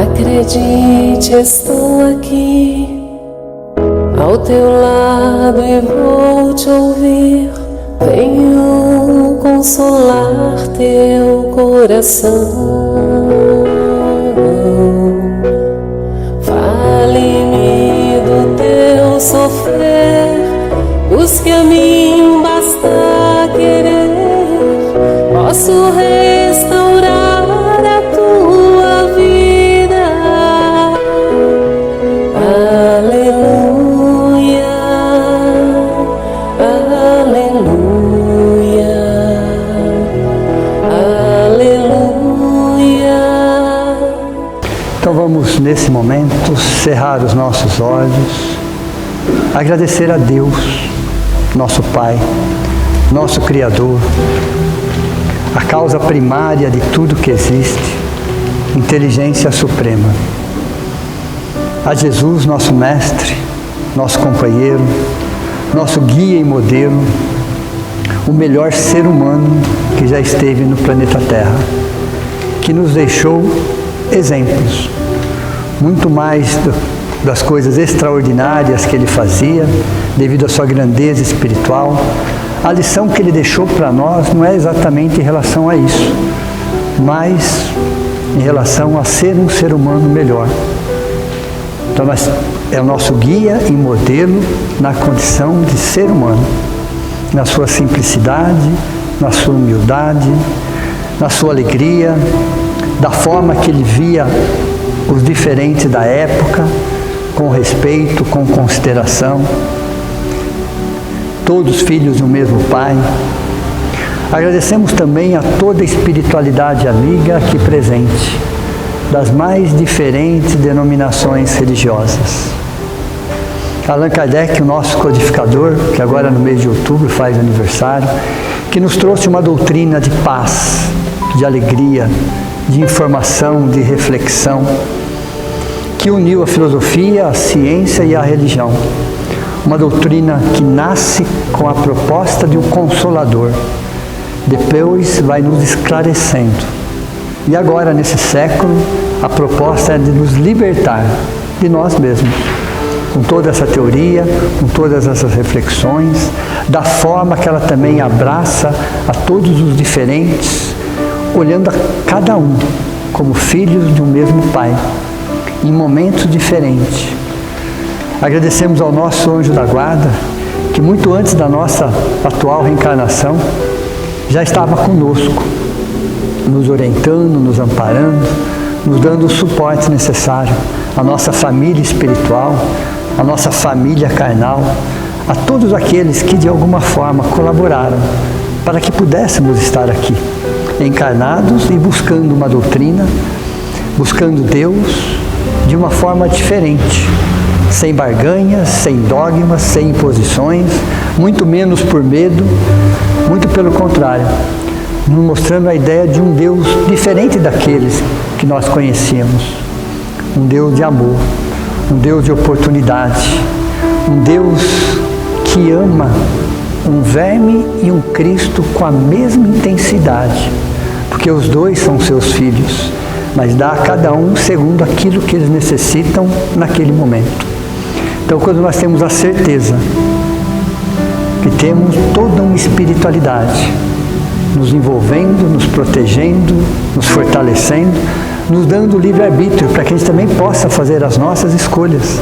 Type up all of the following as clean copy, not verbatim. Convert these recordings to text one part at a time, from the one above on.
Acredite, estou aqui ao teu lado e vou te ouvir. Venho consolar teu coração. Fale-me do teu sofrer, busque a mim, basta querer. Posso restaurar a tua vida. Aleluia, aleluia, aleluia. Então vamos nesse momento cerrar os nossos olhos, agradecer a Deus, nosso Pai, nosso Criador, a causa primária de tudo que existe, inteligência suprema. A Jesus, nosso Mestre, nosso companheiro, nosso guia e modelo, o melhor ser humano que já esteve no planeta Terra, que nos deixou exemplos, muito mais das coisas extraordinárias que ele fazia, devido à sua grandeza espiritual. A lição que ele deixou para nós não é exatamente em relação a isso, mas em relação a ser um ser humano melhor. Então, é o nosso guia e modelo na condição de ser humano, na sua simplicidade, na sua humildade, na sua alegria, da forma que ele via os diferentes da época, com respeito, com consideração. Todos filhos do mesmo Pai. Agradecemos também a toda a espiritualidade amiga aqui presente, das mais diferentes denominações religiosas. Allan Kardec, o nosso codificador, que agora no mês de outubro faz aniversário, que nos trouxe uma doutrina de paz, de alegria, de informação, de reflexão, que uniu a filosofia, a ciência e a religião. Uma doutrina que nasce com a proposta de um consolador, depois vai nos esclarecendo. E agora, nesse século, a proposta é de nos libertar de nós mesmos, com toda essa teoria, com todas essas reflexões, da forma que ela também abraça a todos os diferentes, olhando a cada um como filhos de um mesmo Pai, em momentos diferentes. Agradecemos ao nosso anjo da guarda, que muito antes da nossa atual reencarnação, já estava conosco, nos orientando, nos amparando, nos dando o suporte necessário, a nossa família espiritual, a nossa família carnal, a todos aqueles que de alguma forma colaboraram para que pudéssemos estar aqui, encarnados e buscando uma doutrina, buscando Deus de uma forma diferente, sem barganhas, sem dogmas, sem imposições, muito menos por medo, muito pelo contrário, nos mostrando a ideia de um Deus diferente daqueles que nós conhecíamos, um Deus de amor, um Deus de oportunidade, um Deus que ama um verme e um Cristo com a mesma intensidade, porque os dois são seus filhos, mas dá a cada um segundo aquilo que eles necessitam naquele momento. Então, quando nós temos a certeza que temos toda uma espiritualidade nos envolvendo, nos protegendo, nos fortalecendo, nos dando livre-arbítrio para que a gente também possa fazer as nossas escolhas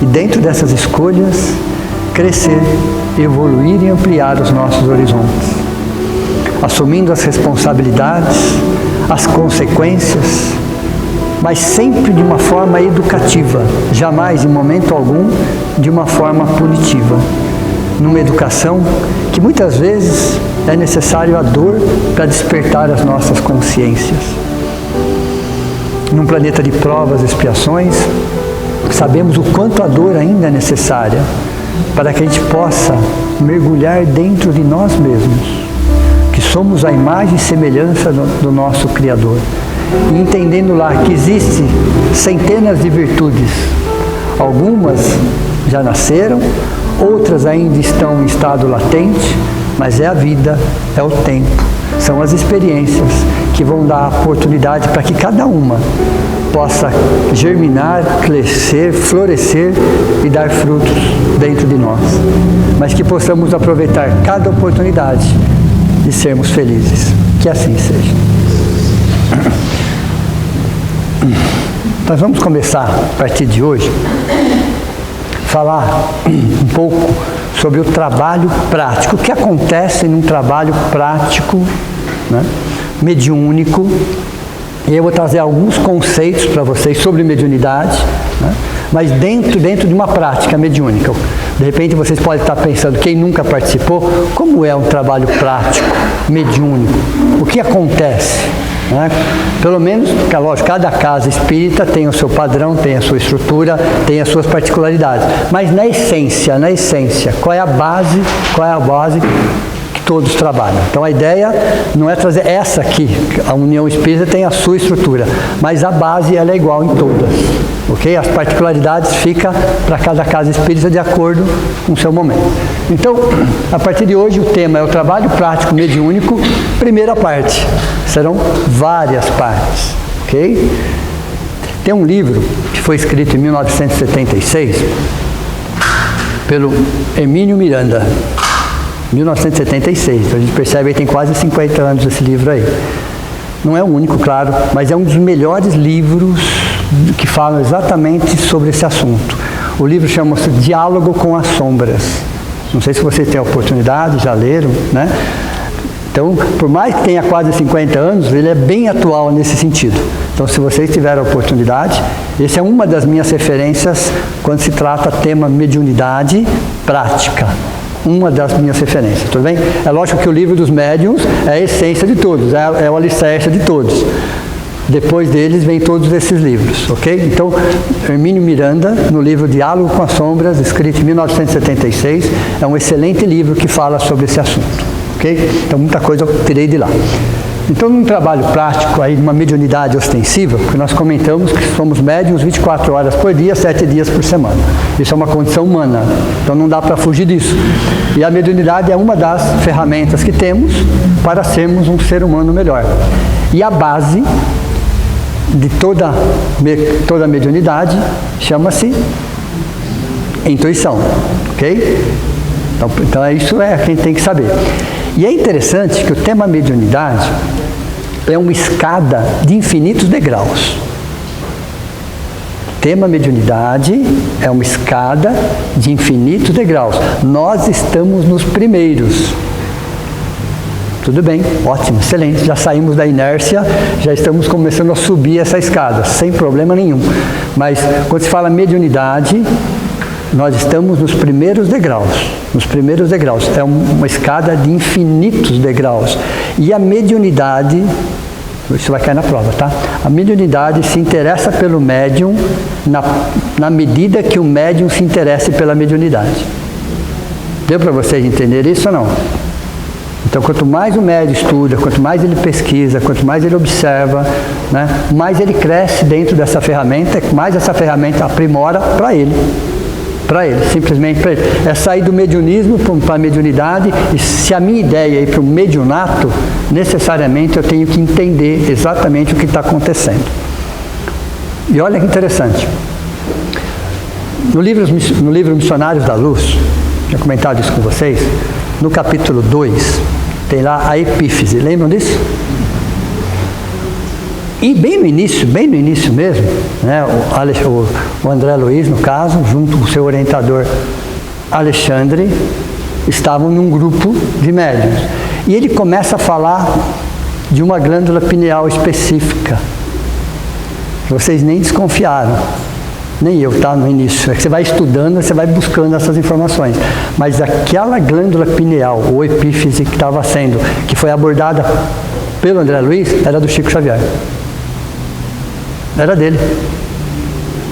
e dentro dessas escolhas crescer, evoluir e ampliar os nossos horizontes, assumindo as responsabilidades, as consequências, mas sempre de uma forma educativa, jamais, em momento algum, de uma forma punitiva. Numa educação que muitas vezes é necessário a dor para despertar as nossas consciências. Num planeta de provas e expiações, sabemos o quanto a dor ainda é necessária para que a gente possa mergulhar dentro de nós mesmos, que somos a imagem e semelhança do nosso Criador. E entendendo lá que existem centenas de virtudes, algumas já nasceram, outras ainda estão em estado latente, mas é a vida, é o tempo. são as experiências que vão dar a oportunidade para que cada uma possa germinar, crescer, florescer e dar frutos dentro de nós. Mas que possamos aproveitar cada oportunidade de sermos felizes. Que assim seja. Nós vamos começar, a partir de hoje, falar um pouco sobre o trabalho prático. O que acontece num trabalho prático, né, mediúnico. E eu vou trazer alguns conceitos para vocês sobre mediunidade, né, mas dentro de uma prática mediúnica. De repente vocês podem estar pensando, quem nunca participou, como é um trabalho prático, mediúnico? O que acontece? Né? Pelo menos, lógico, cada casa espírita tem o seu padrão, tem a sua estrutura, tem as suas particularidades. Mas na essência, qual é a base que todos trabalham? Então a ideia não é trazer essa aqui, a União Espírita tem a sua estrutura, mas a base ela é igual em todas. Ok? As particularidades ficam para cada casa espírita de acordo com o seu momento. Então, a partir de hoje, o tema é o trabalho prático mediúnico, primeira parte. Serão várias partes. Ok? Tem um livro que foi escrito em 1976 pelo Hermínio Miranda. 1976. Então, a gente percebe que tem quase 50 anos esse livro aí. Não é o único, claro, mas é um dos melhores livros que falam exatamente sobre esse assunto. O livro chama-se Diálogo com as Sombras. Não sei se vocês têm a oportunidade, já leram, né? Então, por mais que tenha quase 50 anos, ele é bem atual nesse sentido. Então, se vocês tiverem a oportunidade, essa é uma das minhas referências quando se trata tema mediunidade prática. Uma das minhas referências, tudo bem? É lógico que o livro dos médiuns é a essência de todos, é o alicerce de todos. Depois deles vem todos esses livros, ok? Então, Hermínio Miranda, no livro Diálogo com as Sombras, escrito em 1976, é um excelente livro que fala sobre esse assunto, ok? Então, muita coisa eu tirei de lá. Então, num trabalho prático, aí, uma mediunidade ostensiva, porque nós comentamos que somos médiuns 24 horas por dia, 7 dias por semana. Isso é uma condição humana, então não dá para fugir disso. E a mediunidade é uma das ferramentas que temos para sermos um ser humano melhor. E a base de toda mediunidade chama-se intuição, ok? Então isso é quem tem que saber. E é interessante que o tema mediunidade é uma escada de infinitos degraus. O tema mediunidade é uma escada de infinitos degraus. Nós estamos nos primeiros. Tudo bem, ótimo, excelente. Já saímos da inércia, já estamos começando a subir essa escada, sem problema nenhum. Mas quando se fala mediunidade, nós estamos nos primeiros degraus. Nos primeiros degraus. É uma escada de infinitos degraus. E a mediunidade, isso vai cair na prova, tá? A mediunidade se interessa pelo médium na medida que o médium se interessa pela mediunidade. Deu para vocês entenderem isso ou não? Então, quanto mais o médium estuda, quanto mais ele pesquisa, quanto mais ele observa, né, mais ele cresce dentro dessa ferramenta, mais essa ferramenta aprimora para ele. Para ele, simplesmente para ele. É sair do mediunismo para a mediunidade, e se a minha ideia é ir para o mediunato, necessariamente eu tenho que entender exatamente o que está acontecendo. E olha que interessante. No livro Missionários da Luz, tinha comentado isso com vocês, no capítulo 2, tem lá a epífise, lembram disso? E bem no início mesmo, né, o André Luiz, no caso, junto com o seu orientador Alexandre, estavam num grupo de médiuns. E ele começa a falar de uma glândula pineal específica. Vocês nem desconfiaram, nem eu, tá, no início. É que você vai estudando, você vai buscando essas informações. Mas aquela glândula pineal, ou epífise que foi abordada pelo André Luiz, era do Chico Xavier. Era dele.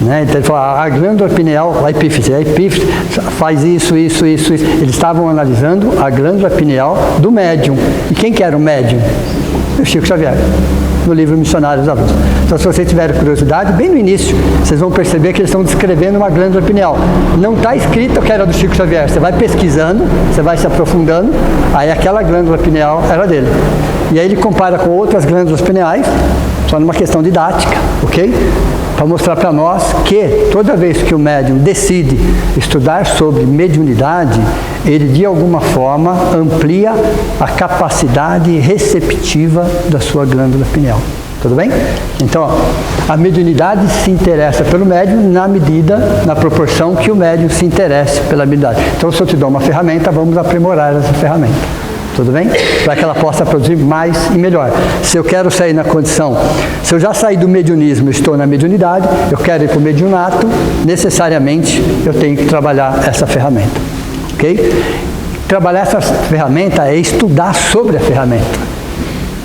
Né? Então ele falou, a glândula pineal, a epífise faz isso. Eles estavam analisando a glândula pineal do médium. E quem que era o médium? O Chico Xavier, no livro Missionários da Luz. Então, se vocês tiverem curiosidade, bem no início, vocês vão perceber que eles estão descrevendo uma glândula pineal. Não está escrito que era do Chico Xavier. Você vai pesquisando, você vai se aprofundando, aí aquela glândula pineal era dele. E aí ele compara com outras glândulas pineais, só numa questão didática, ok? Para mostrar para nós que toda vez que o médium decide estudar sobre mediunidade, ele de alguma forma amplia a capacidade receptiva da sua glândula pineal. Tudo bem? Então, ó, a mediunidade se interessa pelo médium na proporção que o médium se interesse pela mediunidade. Então, se eu te dou uma ferramenta, vamos aprimorar essa ferramenta. Tudo bem? Para que ela possa produzir mais e melhor. Se eu quero sair na condição, se eu já saí do mediunismo e estou na mediunidade, eu quero ir para o mediunato, necessariamente eu tenho que trabalhar essa ferramenta. Ok? Trabalhar essa ferramenta é estudar sobre a ferramenta.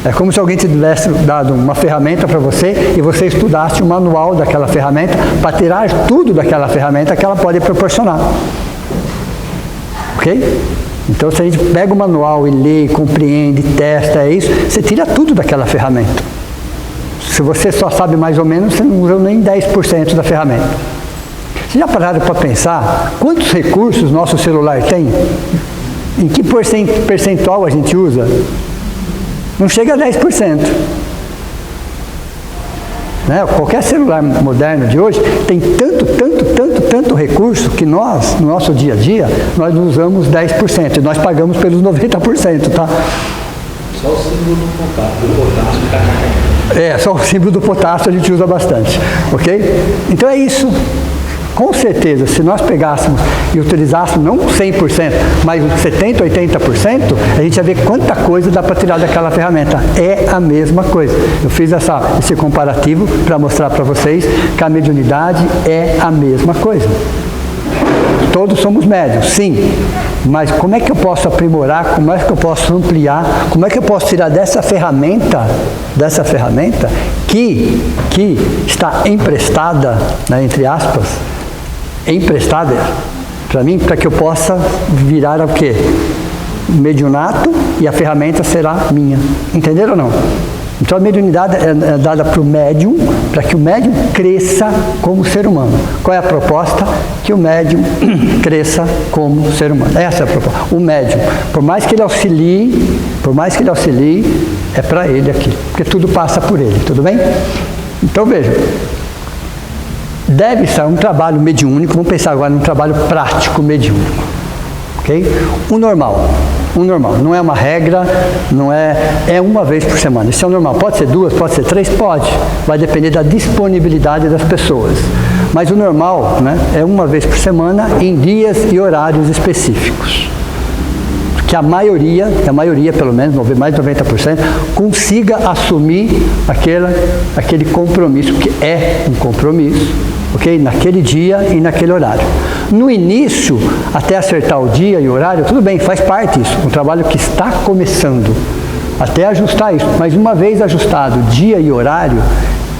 É como se alguém tivesse dado uma ferramenta para você e você estudasse o manual daquela ferramenta para tirar tudo daquela ferramenta que ela pode proporcionar. Ok? Então, se a gente pega o manual e lê, compreende, testa, é isso, você tira tudo daquela ferramenta. Se você só sabe mais ou menos, você não usa nem 10% da ferramenta. Vocês já pararam para pensar quantos recursos nosso celular tem? Em que percentual a gente usa? Não chega a 10%. Né? Qualquer celular moderno de hoje tem tanto recurso que nós, no nosso dia a dia, nós usamos 10% e nós pagamos pelos 90%, tá? Só o símbolo do potássio. Só o símbolo do potássio a gente usa bastante, ok? Então é isso. Com certeza, se nós pegássemos e utilizássemos não 100%, mas 70%, 80%, a gente ia ver quanta coisa dá para tirar daquela ferramenta. É a mesma coisa. Eu fiz esse comparativo para mostrar para vocês que a mediunidade é a mesma coisa. Todos somos médiuns, sim. Mas como é que eu posso aprimorar, como é que eu posso ampliar, como é que eu posso tirar dessa ferramenta que está emprestada, né, entre aspas, emprestada para mim, para que eu possa virar o quê? Mediunato, e a ferramenta será minha. Entenderam ou não? Então a mediunidade é dada para o médium, para que o médium cresça como ser humano. Qual é a proposta? Que o médium cresça como ser humano. Essa é a proposta. O médium, por mais que ele auxilie, é para ele aqui, porque tudo passa por ele, tudo bem? Então veja, deve ser um trabalho mediúnico, vamos pensar agora num trabalho prático mediúnico, ok? O normal, não é uma regra, não é uma vez por semana, isso é o normal, pode ser 2, pode ser 3, pode, vai depender da disponibilidade das pessoas, mas o normal, né, é uma vez por semana em dias e horários específicos, que a maioria pelo menos, mais de 90%, consiga assumir aquele compromisso, que é um compromisso, ok? Naquele dia e naquele horário. No início, até acertar o dia e o horário, tudo bem, faz parte isso, um trabalho que está começando, até ajustar isso, mas uma vez ajustado dia e horário,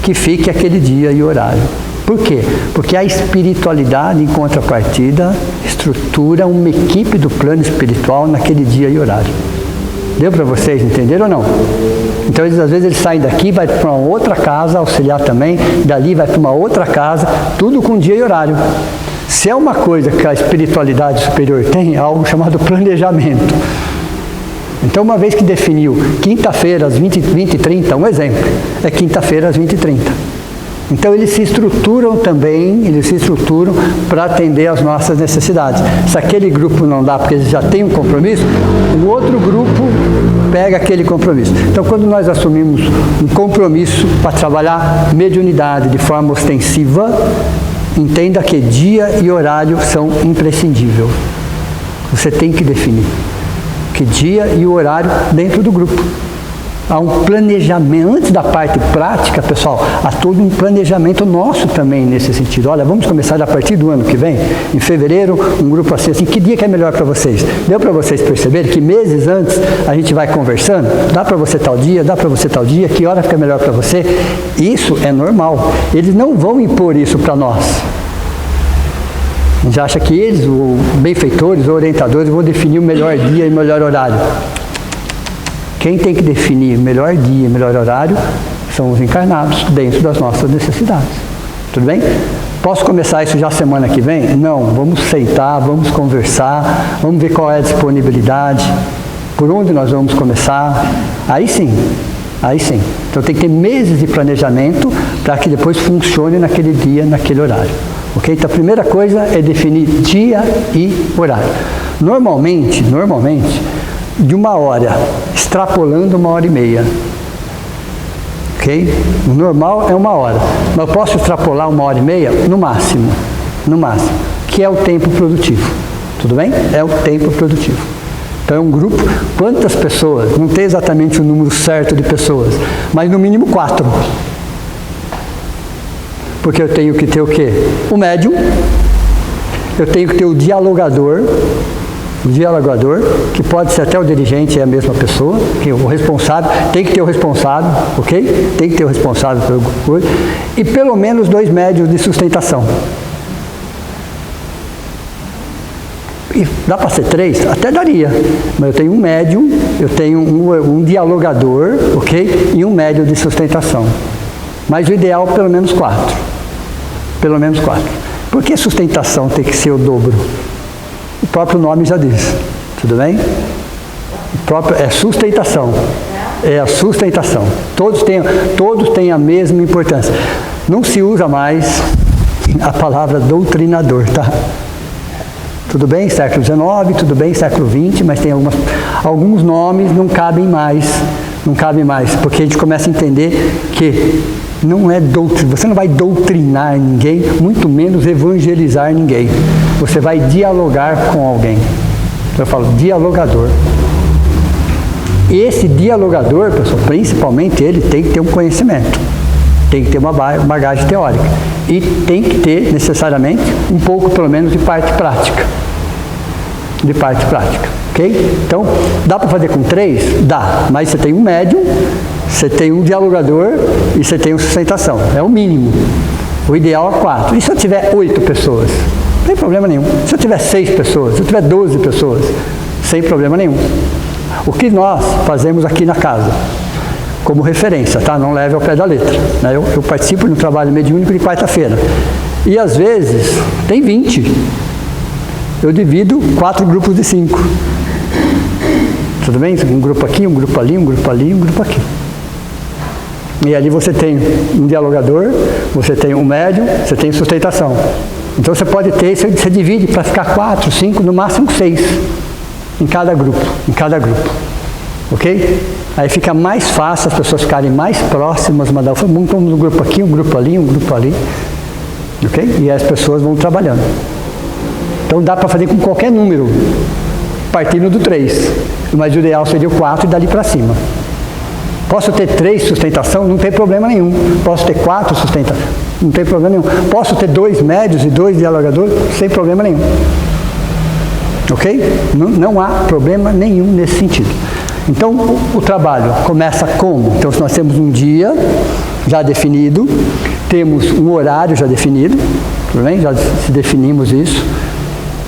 que fique aquele dia e horário. Por quê? Porque a espiritualidade, em contrapartida, estrutura uma equipe do plano espiritual naquele dia e horário. Deu para vocês entenderam ou não? Então, às vezes, eles saem daqui, vai para uma outra casa, auxiliar também, dali vai para uma outra casa, tudo com dia e horário. Se é uma coisa que a espiritualidade superior tem, é algo chamado planejamento. Então, uma vez que definiu quinta-feira às 20h30, um exemplo, é quinta-feira às 20h30. Então, eles se estruturam para atender às nossas necessidades. Se aquele grupo não dá porque eles já têm um compromisso, o outro grupo pega aquele compromisso. Então, quando nós assumimos um compromisso para trabalhar mediunidade de forma ostensiva, entenda que dia e horário são imprescindíveis. Você tem que definir que dia e o horário dentro do grupo. Há um planejamento, antes da parte prática, pessoal, há todo um planejamento nosso também nesse sentido. Olha, vamos começar a partir do ano que vem, em fevereiro, um grupo assim, que dia que é melhor para vocês? Deu para vocês perceberem que meses antes a gente vai conversando? Dá para você tal dia, que hora fica melhor para você? Isso é normal. Eles não vão impor isso para nós. A gente acha que eles, os benfeitores, os orientadores, vão definir o melhor dia e o melhor horário. Quem tem que definir o melhor dia e o melhor horário são os encarnados, dentro das nossas necessidades. Tudo bem? Posso começar isso já semana que vem? Não, vamos sentar, vamos conversar, vamos ver qual é a disponibilidade. por onde nós vamos começar, aí sim. Então tem que ter meses de planejamento para que depois funcione naquele dia, naquele horário. Ok? Então a primeira coisa é definir dia e horário. Normalmente, de 1 hora, extrapolando 1h30. Ok? O normal é 1 hora. Mas eu posso extrapolar 1h30 no máximo, que é o tempo produtivo. Tudo bem? É o tempo produtivo. Então é um grupo, quantas pessoas? Não tem exatamente o número certo de pessoas, mas no mínimo 4. Porque eu tenho que ter o quê? O médium, eu tenho que ter o dialogador, que pode ser até o dirigente, é a mesma pessoa, que o responsável, tem que ter o responsável, ok? Tem que ter o responsável pelo coisa, e pelo menos 2 médios de sustentação. E dá para ser 3? Até daria, mas eu tenho um médium, eu tenho um dialogador, ok? E um médium de sustentação. Mas o ideal, pelo menos 4. Pelo menos 4. Por que sustentação tem que ser o dobro? O próprio nome já diz. Tudo bem? É sustentação. É a sustentação. Todos têm a mesma importância. Não se usa mais a palavra doutrinador, tá? Tudo bem, século XIX, tudo bem, século XX, mas tem alguns nomes não cabem mais, porque a gente começa a entender que não é você não vai doutrinar ninguém, muito menos evangelizar ninguém. Você vai dialogar com alguém. Eu falo dialogador. Esse dialogador, pessoal, principalmente ele tem que ter um conhecimento, tem que ter uma bagagem teórica e tem que ter necessariamente um pouco, pelo menos, de parte prática. Ok? Então, dá para fazer com 3? Dá, mas você tem um médium, você tem um dialogador e você tem uma sustentação. É o mínimo. O ideal é 4. E se eu tiver 8 pessoas? Não tem problema nenhum. Se eu tiver 6 pessoas, se eu tiver 12 pessoas, sem problema nenhum. O que nós fazemos aqui na casa, como referência, tá? Não leve ao pé da letra. Né? Eu participo de um trabalho mediúnico de quarta-feira. E às vezes tem 20. Eu divido 4 grupos de 5. Tudo bem? Um grupo aqui, um grupo ali, um grupo ali, um grupo aqui. E ali você tem um dialogador, você tem um médium, você tem sustentação. Então você pode ter, você divide para ficar 4, 5, no máximo 6 em cada grupo. Ok? Aí fica mais fácil as pessoas ficarem mais próximas, mandar um grupo aqui, um grupo ali, um grupo ali. Ok? E as pessoas vão trabalhando. Então dá para fazer com qualquer número, partindo do 3. Mas o ideal seria o 4 e dali para cima. Posso ter 3 sustentação? Não tem problema nenhum. Posso ter 4 sustentação? Não tem problema nenhum. Posso ter 2 médios e 2 dialogadores? Sem problema nenhum. Ok? Não há problema nenhum nesse sentido. Então, o trabalho começa como? Então, se nós temos um dia já definido, temos um horário já definido, tudo bem? Já se definimos isso.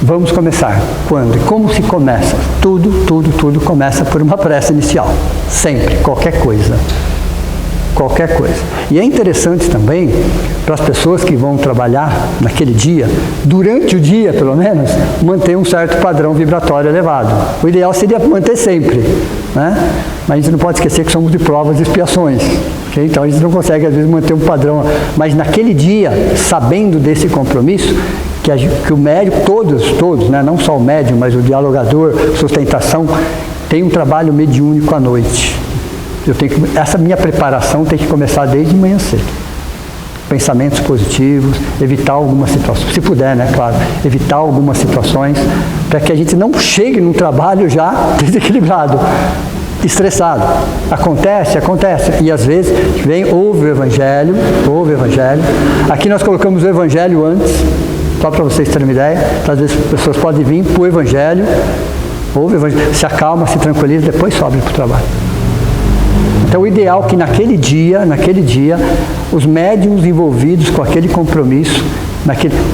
Vamos começar. Quando? Como se começa? Tudo começa por uma prece inicial. Sempre, qualquer coisa. E é interessante também, para as pessoas que vão trabalhar naquele dia, durante o dia, pelo menos, manter um certo padrão vibratório elevado. O ideal seria manter sempre, né? Mas a gente não pode esquecer que somos de provas e expiações. Okay? Então a gente não consegue, às vezes, manter um padrão. Mas naquele dia, sabendo desse compromisso, que o médium, todos, né? Não só o médium, mas o dialogador, sustentação, tem um trabalho mediúnico à noite. Essa minha preparação tem que começar desde manhã cedo. Pensamentos positivos, evitar algumas situações, se puder, né, claro, evitar algumas situações, para que a gente não chegue no trabalho já desequilibrado, estressado. Acontece, e às vezes ouve o Evangelho. Aqui nós colocamos o Evangelho antes, só para vocês terem uma ideia, às vezes as pessoas podem vir para o Evangelho, ouve o Evangelho, se acalma, se tranquiliza, depois sobe para o trabalho. Então, o ideal é que naquele dia, os médiuns envolvidos com aquele compromisso,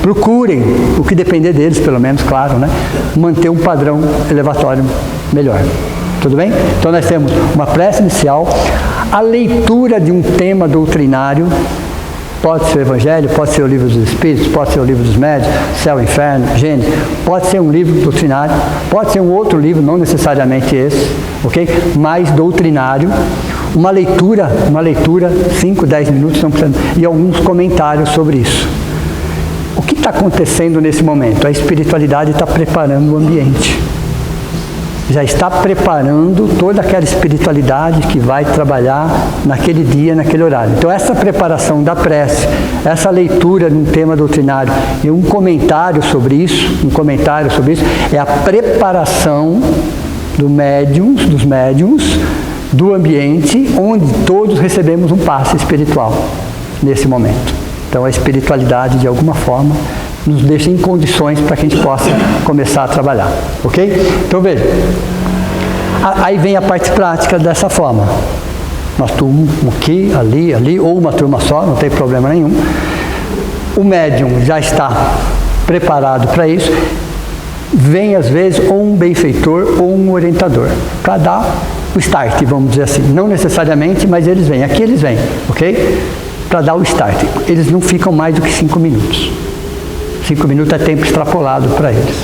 procurem, o que depender deles, pelo menos, claro, né? Manter um padrão elevatório melhor. Tudo bem? Então, nós temos uma prece inicial, a leitura de um tema doutrinário, Pode ser o Evangelho, pode ser o Livro dos Espíritos, pode ser o Livro dos Médiuns, Céu, Inferno, Gênesis, pode ser um livro doutrinário, pode ser um outro livro, não necessariamente esse, ok? Mais doutrinário, uma leitura, 5, 10 minutos, e alguns comentários sobre isso. O que está acontecendo nesse momento? A espiritualidade está preparando o ambiente. Já está preparando toda aquela espiritualidade que vai trabalhar naquele dia, naquele horário. Então, essa preparação da prece, essa leitura de um tema doutrinário e um comentário sobre isso, é a preparação dos médiuns, do ambiente onde todos recebemos um passe espiritual nesse momento. Então, a espiritualidade, de alguma forma, nos deixa em condições para que a gente possa começar a trabalhar, ok? Então, veja, aí vem a parte prática dessa forma. Nós turmas aqui, ali, ou uma turma só, não tem problema nenhum. O médium já está preparado para isso. Vem, às vezes, ou um benfeitor ou um orientador, para dar o start, vamos dizer assim. Não necessariamente, mas eles vêm. Aqui eles vêm, ok? Para dar o start. Eles não ficam mais do que 5 minutos. 5 minutos é tempo extrapolado para eles.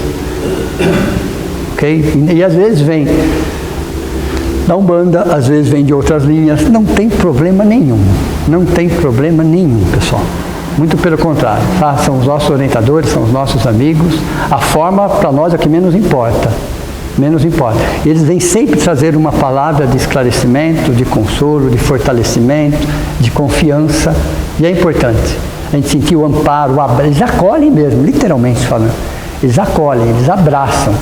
Ok? E às vezes vem da Umbanda, às vezes vem de outras linhas. Não tem problema nenhum. Não tem problema nenhum, pessoal. Muito pelo contrário. Tá? São os nossos orientadores, são os nossos amigos. A forma, para nós, é o que menos importa. Menos importa. Eles vêm sempre trazer uma palavra de esclarecimento, de consolo, de fortalecimento, de confiança. E é importante. A gente sentir o amparo, o abraço. Eles acolhem mesmo, literalmente falando. Eles acolhem, eles abraçam.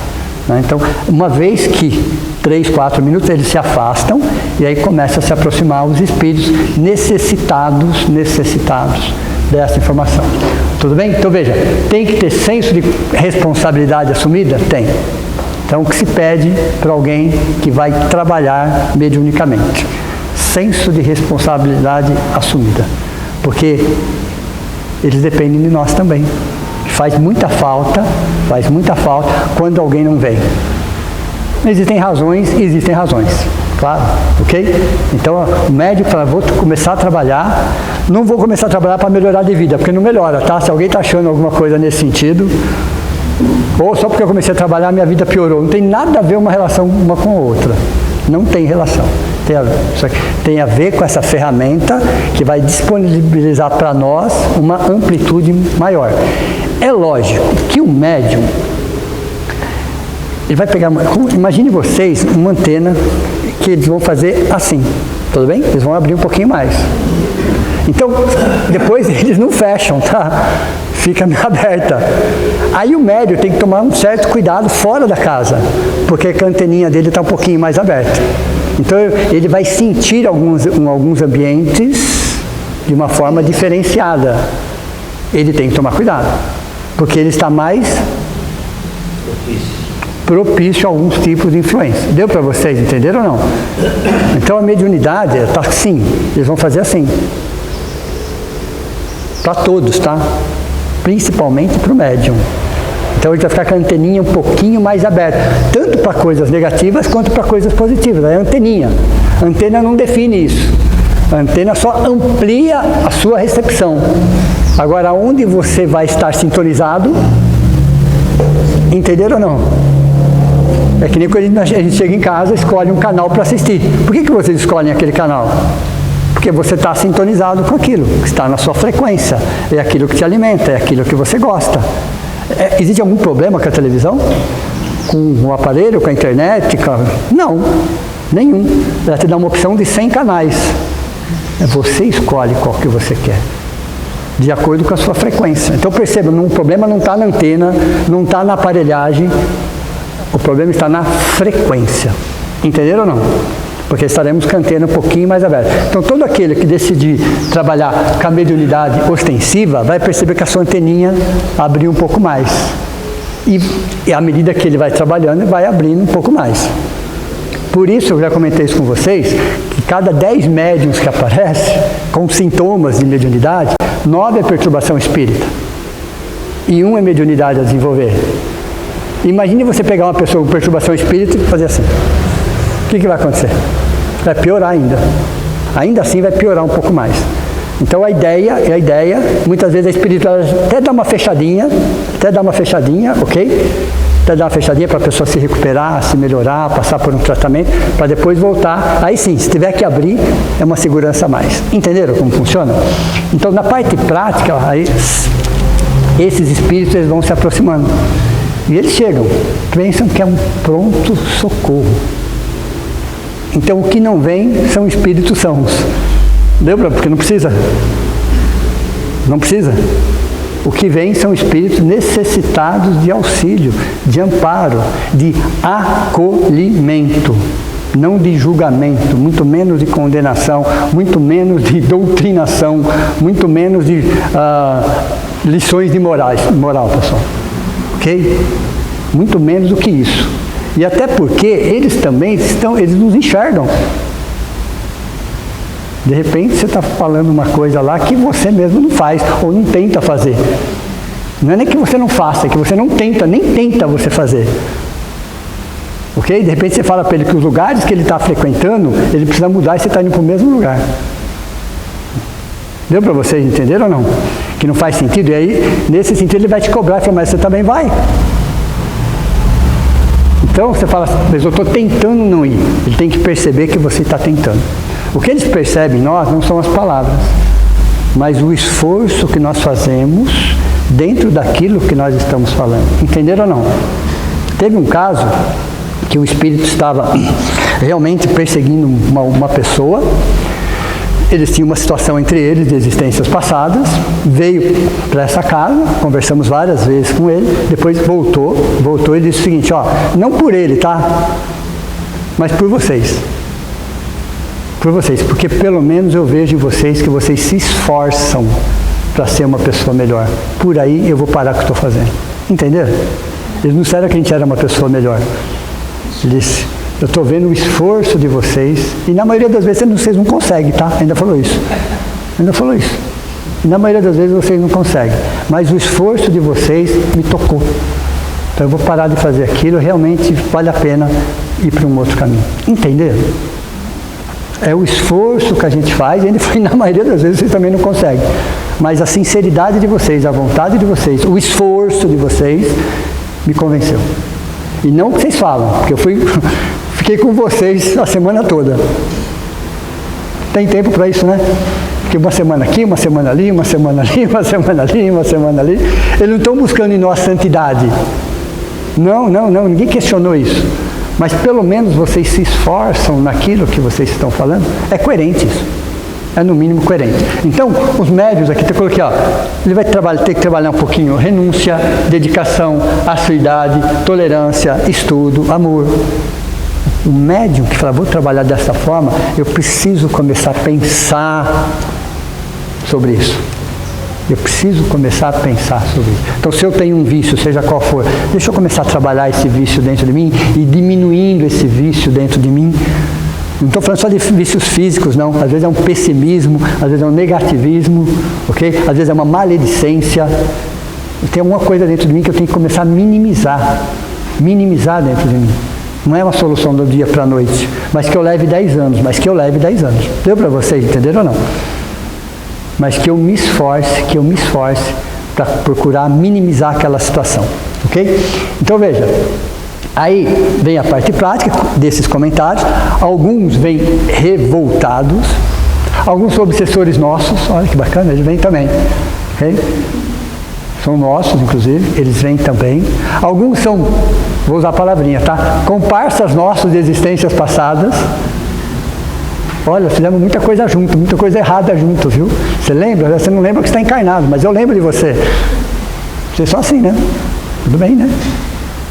Né? Então, uma vez que 3, 4 minutos, eles se afastam e aí começa a se aproximar os espíritos necessitados dessa informação. Tudo bem? Então, veja, tem que ter senso de responsabilidade assumida? Tem. Então, o que se pede para alguém que vai trabalhar mediunicamente? Senso de responsabilidade assumida. Porque eles dependem de nós também. Faz muita falta quando alguém não vem. Existem razões, claro, ok? Então, o médico fala, vou começar a trabalhar, não vou começar a trabalhar para melhorar de vida, porque não melhora, tá? Se alguém está achando alguma coisa nesse sentido, ou só porque eu comecei a trabalhar, minha vida piorou. Não tem nada a ver uma relação uma com a outra. Não tem relação. Tem a ver com essa ferramenta que vai disponibilizar para nós uma amplitude maior. É lógico que o médium, ele vai pegar, imagine vocês uma antena que eles vão fazer assim, tudo bem? Eles vão abrir um pouquinho mais. Então, depois eles não fecham, tá? Fica meio aberta. Aí o médium tem que tomar um certo cuidado fora da casa, porque a anteninha dele está um pouquinho mais aberta. Então, ele vai sentir alguns ambientes de uma forma diferenciada. Ele tem que tomar cuidado, porque ele está mais propício a alguns tipos de influência. Deu para vocês entenderam ou não? Então, a mediunidade está assim, eles vão fazer assim. Para todos, tá? Principalmente para o médium. Então, ele vai ficar com a anteninha um pouquinho mais aberta, tanto para coisas negativas quanto para coisas positivas. É a anteninha. A antena não define isso. A antena só amplia a sua recepção. Agora, onde você vai estar sintonizado, entenderam ou não? É que nem quando a gente chega em casa e escolhe um canal para assistir. Por que vocês escolhem aquele canal? Porque você está sintonizado com aquilo, que está na sua frequência. É aquilo que te alimenta, é aquilo que você gosta. Existe algum problema com a televisão? Com o aparelho, com a internet? Não, nenhum. Ela te dá uma opção de 100 canais. Você escolhe qual que você quer, de acordo com a sua frequência. Então perceba, o problema não está na antena, não está na aparelhagem, o problema está na frequência. Entenderam ou não? Porque estaremos com a antena um pouquinho mais aberta. Então todo aquele que decidir trabalhar com a mediunidade ostensiva vai perceber que a sua anteninha abriu um pouco mais. E à medida que ele vai trabalhando, vai abrindo um pouco mais. Por isso, eu já comentei isso com vocês, que cada 10 médiuns que aparecem com sintomas de mediunidade, 9 é perturbação espírita. E 1 é mediunidade a desenvolver. Imagine você pegar uma pessoa com perturbação espírita e fazer assim. O que vai acontecer? Vai piorar ainda. Ainda assim vai piorar um pouco mais. Então a ideia, muitas vezes a espiritualidade até dá uma fechadinha, ok? Até dar uma fechadinha para a pessoa se recuperar, se melhorar, passar por um tratamento, para depois voltar. Aí sim, se tiver que abrir, é uma segurança a mais. Entenderam como funciona? Então na parte prática, aí, esses espíritos eles vão se aproximando. E eles chegam, pensam que é um pronto socorro. Então o que não vem são espíritos sãos. Deu para? Porque não precisa. Não precisa. O que vem são espíritos necessitados de auxílio, de amparo, de acolhimento, não de julgamento, muito menos de condenação, muito menos de doutrinação, muito menos de lições de moral, pessoal. Ok? Muito menos do que isso. E até porque eles também eles nos enxergam. De repente você está falando uma coisa lá que você mesmo não faz ou não tenta fazer. Não é nem que você não faça, é que você não tenta, nem tenta você fazer. Ok? De repente você fala para ele que os lugares que ele está frequentando, ele precisa mudar e você está indo para o mesmo lugar. Deu para vocês entenderem ou não? Que não faz sentido. E aí, nesse sentido, ele vai te cobrar e falar, mas você também vai. Então você fala, mas eu estou tentando não ir. Ele tem que perceber que você está tentando. O que eles percebem em nós não são as palavras, mas o esforço que nós fazemos dentro daquilo que nós estamos falando. Entenderam ou não? Teve um caso que o espírito estava realmente perseguindo uma pessoa. Eles tinham uma situação entre eles de existências passadas, veio para essa casa, conversamos várias vezes com ele, depois voltou e disse o seguinte, ó, não por ele, tá? Mas por vocês. Por vocês, porque pelo menos eu vejo em vocês que vocês se esforçam para ser uma pessoa melhor. Por aí eu vou parar o que estou fazendo. Entenderam? Eles não disseram que a gente era uma pessoa melhor. Ele disse, eu estou vendo o esforço de vocês, e na maioria das vezes vocês não conseguem, tá? Ainda falou isso. E na maioria das vezes vocês não conseguem. Mas o esforço de vocês me tocou. Então eu vou parar de fazer aquilo, realmente vale a pena ir para um outro caminho. Entenderam? É o esforço que a gente faz, e na maioria das vezes vocês também não conseguem. Mas a sinceridade de vocês, a vontade de vocês, o esforço de vocês, me convenceu. E não o que vocês falam, porque eu fiquei com vocês a semana toda. Tem tempo para isso, né? Porque uma semana aqui, uma semana ali, uma semana ali, uma semana ali, uma semana ali. Eles não estão buscando em nós santidade. Não, ninguém questionou isso. Mas pelo menos vocês se esforçam naquilo que vocês estão falando. É coerente isso. É no mínimo coerente. Então, os médios aqui, eu coloquei, ó, ele vai ter que trabalhar um pouquinho renúncia, dedicação, assiduidade, tolerância, estudo, amor. O médium que fala, vou trabalhar dessa forma, eu preciso começar a pensar sobre isso. Eu preciso começar a pensar sobre isso. Então, se eu tenho um vício, seja qual for, deixa eu começar a trabalhar esse vício dentro de mim e diminuindo esse vício dentro de mim. Não estou falando só de vícios físicos, não. Às vezes é um pessimismo, às vezes é um negativismo, ok? Às vezes é uma maledicência. Tem alguma coisa dentro de mim que eu tenho que começar a minimizar dentro de mim. Não é uma solução do dia para a noite, mas que eu leve 10 anos, Deu para vocês entenderam ou não? Mas que eu me esforce para procurar minimizar aquela situação, ok? Então veja, aí vem a parte prática desses comentários. Alguns vêm revoltados, alguns são obsessores nossos, olha que bacana, eles vêm também, ok? São nossos, inclusive, eles vêm também. Alguns são, vou usar a palavrinha, tá? Comparsas nossos de existências passadas. Olha, fizemos muita coisa junto, muita coisa errada junto, viu? Você lembra? Você não lembra que está encarnado, mas eu lembro de você. Vocês são assim, né? Tudo bem, né?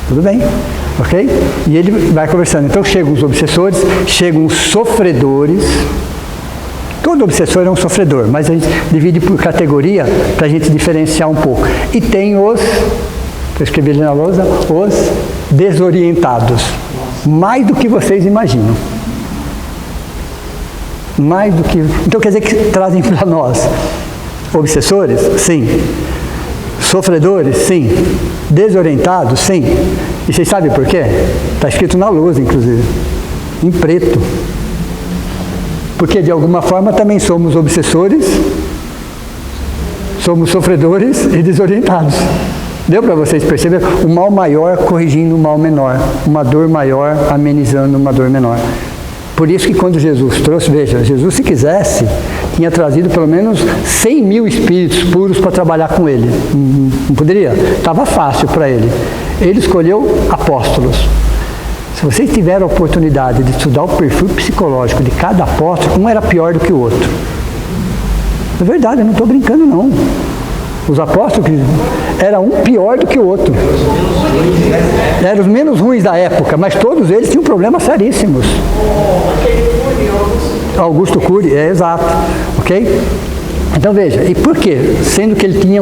Tudo bem, ok? E ele vai conversando. Então chegam os obsessores, chegam os sofredores. Todo obsessor é um sofredor, mas a gente divide por categoria para a gente diferenciar um pouco. E tem os, eu escrevi ali na lousa, os desorientados. Mais do que vocês imaginam. Mais do que... Então quer dizer que trazem para nós obsessores? Sim. Sofredores? Sim. Desorientados? Sim. E vocês sabem por quê? Está escrito na lousa, inclusive. Em preto. Porque de alguma forma também somos obsessores somos sofredores e desorientados. Deu para vocês perceberem? O mal maior corrigindo o mal menor, uma dor maior amenizando uma dor menor. Por isso que quando Jesus trouxe, veja, Jesus, se quisesse, tinha trazido pelo menos 100 mil espíritos puros para trabalhar com ele. Não poderia? Estava fácil para ele. Ele escolheu apóstolos. Se vocês tiverem a oportunidade de estudar o perfil psicológico de cada apóstolo, um era pior do que o outro. É verdade, eu não estou brincando não. Os apóstolos, era um pior do que o outro. Eram os menos ruins da época, mas todos eles tinham problemas seríssimos. Augusto Cury, exato. Ok? Então veja, e por quê? Sendo que ele tinha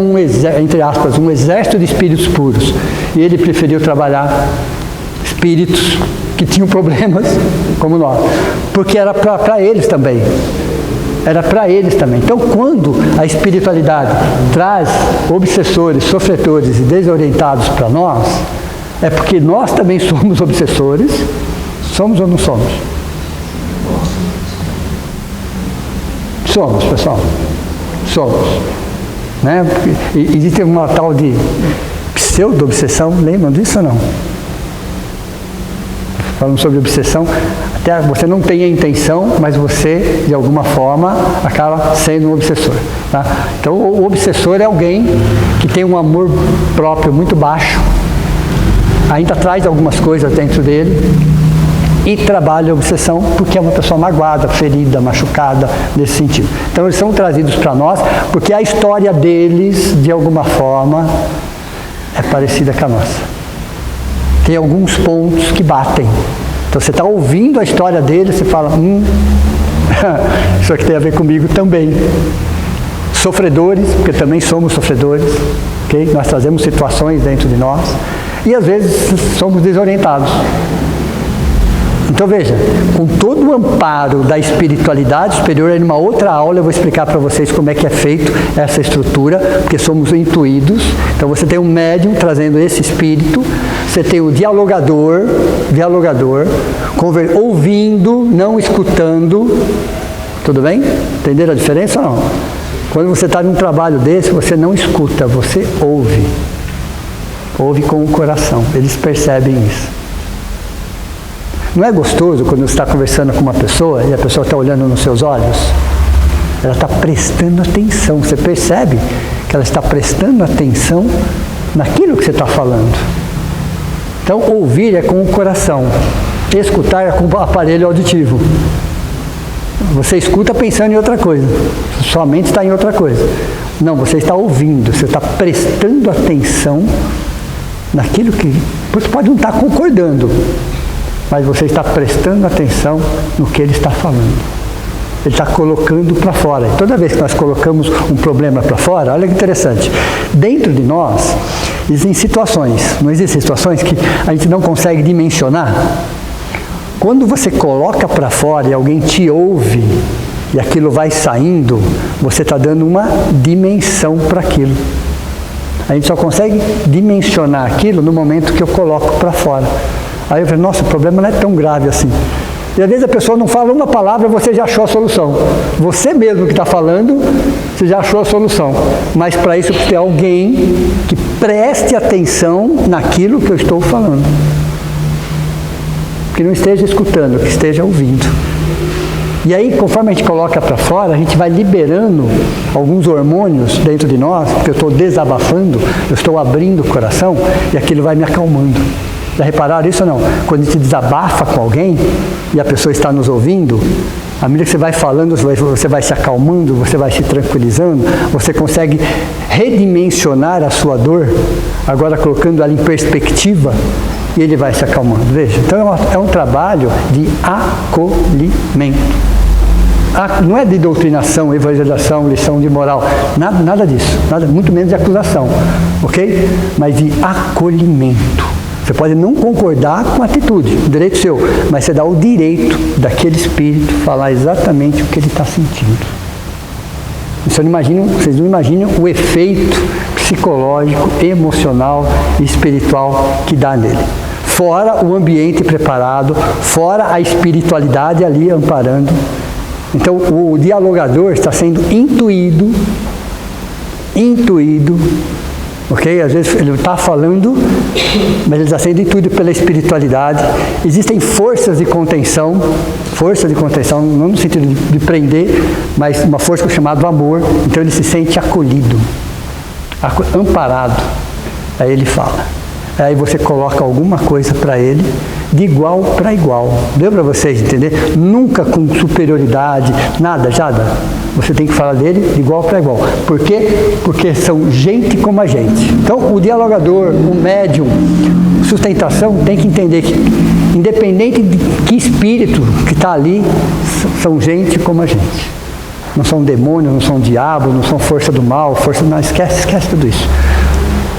entre aspas, um exército de espíritos puros, e ele preferiu trabalhar espíritos que tinham problemas como nós, porque era para eles também. Era para eles também. Então, quando a espiritualidade traz obsessores, sofredores e desorientados para nós, é porque nós também somos obsessores. Somos ou não somos? Somos, pessoal. Somos. Né? Existe uma tal de pseudo-obsessão, lembram disso ou não? Falando sobre obsessão, até você não tem a intenção, mas você, de alguma forma, acaba sendo um obsessor. Tá? Então, o obsessor é alguém que tem um amor próprio muito baixo, ainda traz algumas coisas dentro dele e trabalha a obsessão porque é uma pessoa magoada, ferida, machucada, nesse sentido. Então, eles são trazidos para nós porque a história deles, de alguma forma, é parecida com a nossa. Tem alguns pontos que batem. Então você está ouvindo a história dele, você fala, isso aqui tem a ver comigo também. Sofredores, porque também somos sofredores, okay? Nós trazemos situações dentro de nós e às vezes somos desorientados. Então veja, com todo o amparo da espiritualidade superior, em uma outra aula eu vou explicar para vocês como é que é feito essa estrutura, porque somos intuídos. Então você tem um médium trazendo esse espírito, você tem o dialogador, ouvindo, não escutando. Tudo bem? Entenderam a diferença ou não? Quando você está num trabalho desse, você não escuta, você ouve. Ouve com o coração, eles percebem isso. Não é gostoso quando você está conversando com uma pessoa e a pessoa está olhando nos seus olhos? Ela está prestando atenção. Você percebe que ela está prestando atenção naquilo que você está falando. Então, ouvir é com o coração. Escutar é com o aparelho auditivo. Você escuta pensando em outra coisa. Sua mente está em outra coisa. Não, você está ouvindo. Você está prestando atenção naquilo que... Você pode não estar concordando, mas você está prestando atenção no que ele está falando. Ele está colocando para fora. E toda vez que nós colocamos um problema para fora, olha que interessante, dentro de nós existem situações, não existem situações que a gente não consegue dimensionar? Quando você coloca para fora e alguém te ouve, e aquilo vai saindo, você está dando uma dimensão para aquilo. A gente só consegue dimensionar aquilo no momento que eu coloco para fora. Aí eu falei, nossa, o problema não é tão grave assim. E às vezes a pessoa não fala uma palavra, você já achou a solução. Você mesmo que está falando, você já achou a solução. Mas para isso precisa ter alguém que preste atenção naquilo que eu estou falando. Que não esteja escutando, que esteja ouvindo. E aí, conforme a gente coloca para fora, a gente vai liberando alguns hormônios dentro de nós, porque eu estou desabafando, eu estou abrindo o coração, e aquilo vai me acalmando. Já repararam isso ou não? Quando a gente desabafa com alguém e a pessoa está nos ouvindo, à medida que você vai falando, você vai se acalmando, você vai se tranquilizando, você consegue redimensionar a sua dor, agora colocando ela em perspectiva, e ele vai se acalmando. Veja, então é um trabalho de acolhimento. Não é de doutrinação, evangelização, lição de moral, nada disso, muito menos de acusação, ok? Mas de acolhimento. Você pode não concordar com a atitude, direito seu, mas você dá o direito daquele espírito falar exatamente o que ele está sentindo. Vocês não imaginam o efeito psicológico, emocional e espiritual que dá nele. Fora o ambiente preparado, fora a espiritualidade ali amparando. Então, o dialogador está sendo intuído intuído, ok? Às vezes ele está falando, mas ele está sendo intuído pela espiritualidade. Existem forças de contenção, não no sentido de prender, mas uma força chamada amor. Então ele se sente acolhido, amparado. Aí ele fala. Aí você coloca alguma coisa para ele, de igual para igual. Deu para vocês entender? Nunca com superioridade, nada. Você tem que falar dele de igual para igual. Por quê? Porque são gente como a gente. Então, o dialogador, o médium, sustentação, tem que entender que, independente de que espírito que está ali, são gente como a gente. Não são demônios, não são diabo, não são força do mal, não, esquece tudo isso.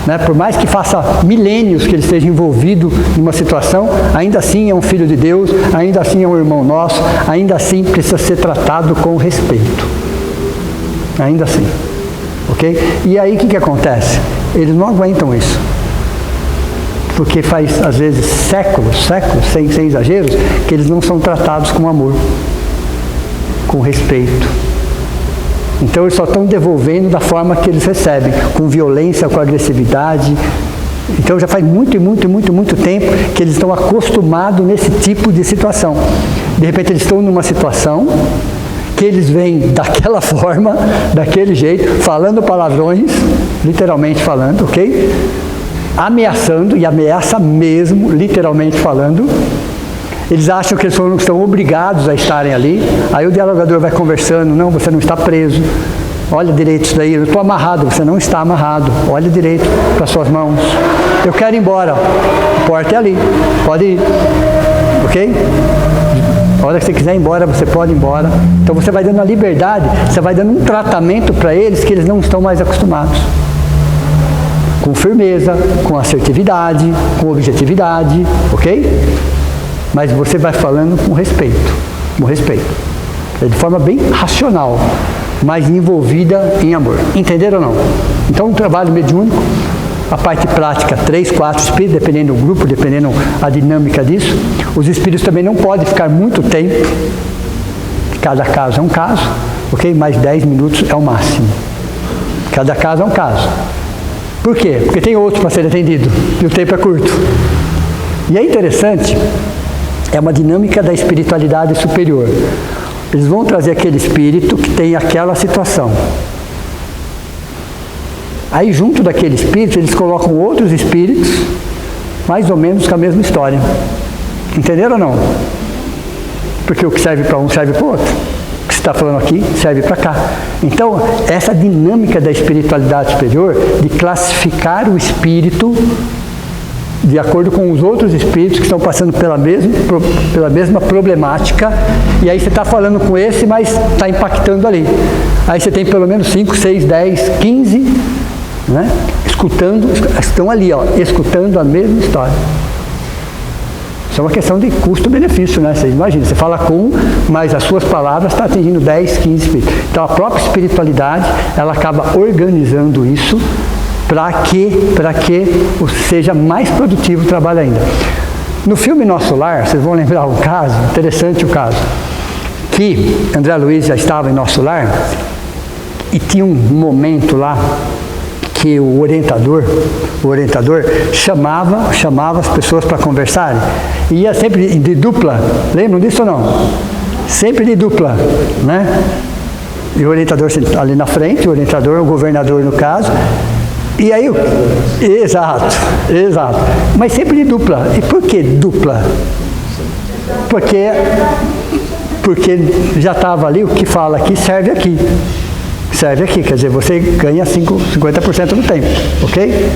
Né? Por mais que faça milênios que ele esteja envolvido numa situação, ainda assim é um filho de Deus, ainda assim é um irmão nosso, ainda assim precisa ser tratado com respeito. Ainda assim. Ok? E aí o que acontece? Eles não aguentam isso. Porque faz, às vezes, séculos, sem exageros, que eles não são tratados com amor, com respeito. Então eles só estão devolvendo da forma que eles recebem, com violência, com agressividade. Então já faz muito tempo que eles estão acostumados nesse tipo de situação. De repente eles estão numa situação que eles vêm daquela forma, daquele jeito, falando palavrões, literalmente falando, ok? Ameaçando, e ameaça mesmo, literalmente falando. Eles acham que eles estão obrigados a estarem ali. Aí o dialogador vai conversando, não, você não está preso. Olha direito isso daí, eu estou amarrado, você não está amarrado. Olha direito para suas mãos. Eu quero ir embora. A porta é ali, pode ir. Ok? A hora que você quiser ir embora, você pode ir embora. Então você vai dando a liberdade, você vai dando um tratamento para eles que eles não estão mais acostumados. Com firmeza, com assertividade, com objetividade, ok? Mas você vai falando com respeito, de forma bem racional, mas envolvida em amor. Entenderam ou não? Então, um trabalho mediúnico, a parte prática, 3, 4 espíritos, dependendo do grupo, dependendo a dinâmica disso. Os espíritos também não podem ficar muito tempo, cada caso é um caso, ok? Mais 10 minutos é o máximo. Cada caso é um caso. Por quê? Porque tem outro para ser atendido, e o tempo é curto. E é interessante, é uma dinâmica da espiritualidade superior. Eles vão trazer aquele espírito que tem aquela situação. Aí, junto daquele espírito, eles colocam outros espíritos, mais ou menos com a mesma história. Entenderam ou não? Porque o que serve para um serve para o outro. O que você está falando aqui serve para cá. Então, essa dinâmica da espiritualidade superior, de classificar o espírito de acordo com os outros espíritos que estão passando pela mesma problemática, e aí você está falando com esse, mas está impactando ali. Aí você tem pelo menos 5, 6, 10, 15, né? Estão ali, ó, escutando a mesma história. Isso é uma questão de custo-benefício, né? Você imagina, você fala com um, mas as suas palavras estão atingindo 10, 15 espíritos. Então a própria espiritualidade, ela acaba organizando isso para que seja mais produtivo o trabalho ainda. No filme Nosso Lar, vocês vão lembrar um caso, interessante o caso, que André Luiz já estava em Nosso Lar e tinha um momento lá que o orientador chamava as pessoas para conversarem, e ia sempre de dupla, lembram disso ou não? Sempre de dupla, né? E o orientador ali na frente, o governador no caso. E aí, exato. Mas sempre de dupla. E por que dupla? Porque já estava ali, o que fala aqui serve aqui. Quer dizer, você ganha 50% do tempo, ok?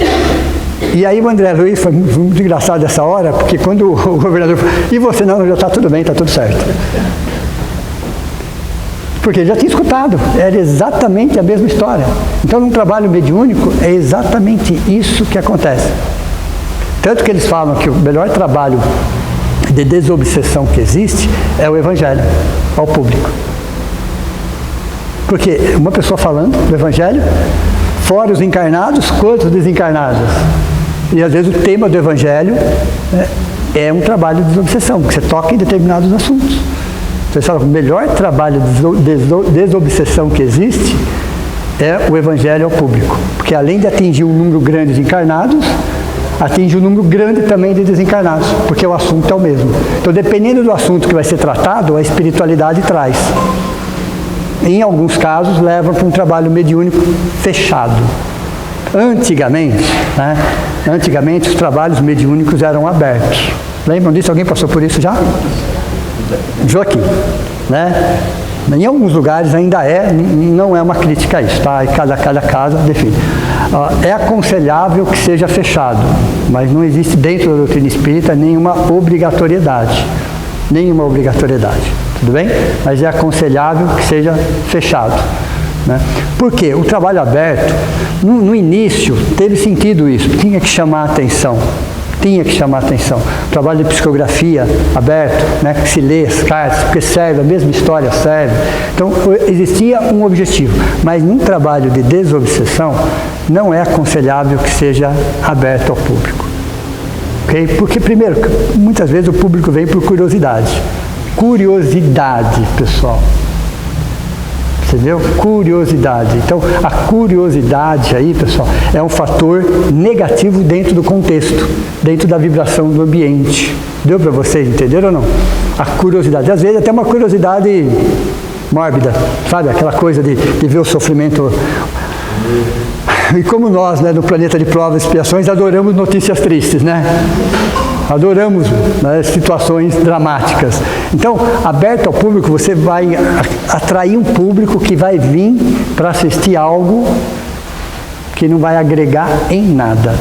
E aí o André Luiz foi muito engraçado essa hora, porque quando o governador falou, e você não, já está tudo bem, está tudo certo. Porque ele já tinha escutado, era exatamente a mesma história. Então, num trabalho mediúnico, é exatamente isso que acontece. Tanto que eles falam que o melhor trabalho de desobsessão que existe é o Evangelho ao público. Porque uma pessoa falando do Evangelho, fora os encarnados, quanto os desencarnados. E às vezes o tema do Evangelho é um trabalho de desobsessão, que você toca em determinados assuntos. Você sabe, o melhor trabalho de desobsessão que existe é o Evangelho ao público. Porque além de atingir um número grande de encarnados, atinge um número grande também de desencarnados, porque o assunto é o mesmo. Então, dependendo do assunto que vai ser tratado, a espiritualidade traz. Em alguns casos, leva para um trabalho mediúnico fechado. Antigamente, os trabalhos mediúnicos eram abertos. Lembram disso? Alguém passou por isso já? Joaquim, né? Em alguns lugares ainda não é uma crítica a isso, tá? E cada caso define. É aconselhável que seja fechado, mas não existe dentro da doutrina espírita nenhuma obrigatoriedade. Tudo bem? Mas é aconselhável que seja fechado. Né? Por quê? O trabalho aberto, no início, teve sentido isso, tinha que chamar a atenção. O trabalho de psicografia aberto, né, que se lê as cartas, porque serve, a mesma história serve. Então, existia um objetivo, mas num trabalho de desobsessão, não é aconselhável que seja aberto ao público. Okay? Porque, primeiro, muitas vezes o público vem por curiosidade. Curiosidade, pessoal. Entendeu? Curiosidade. Então, a curiosidade aí, pessoal, é um fator negativo dentro do contexto, dentro da vibração do ambiente. Deu para vocês entenderam ou não? A curiosidade. Às vezes até uma curiosidade mórbida, sabe? Aquela coisa de ver o sofrimento. E como nós, né, no planeta de provas e expiações, adoramos notícias tristes, né? Adoramos, né, situações dramáticas. Então, aberto ao público, você vai atrair um público que vai vir para assistir algo que não vai agregar em nada.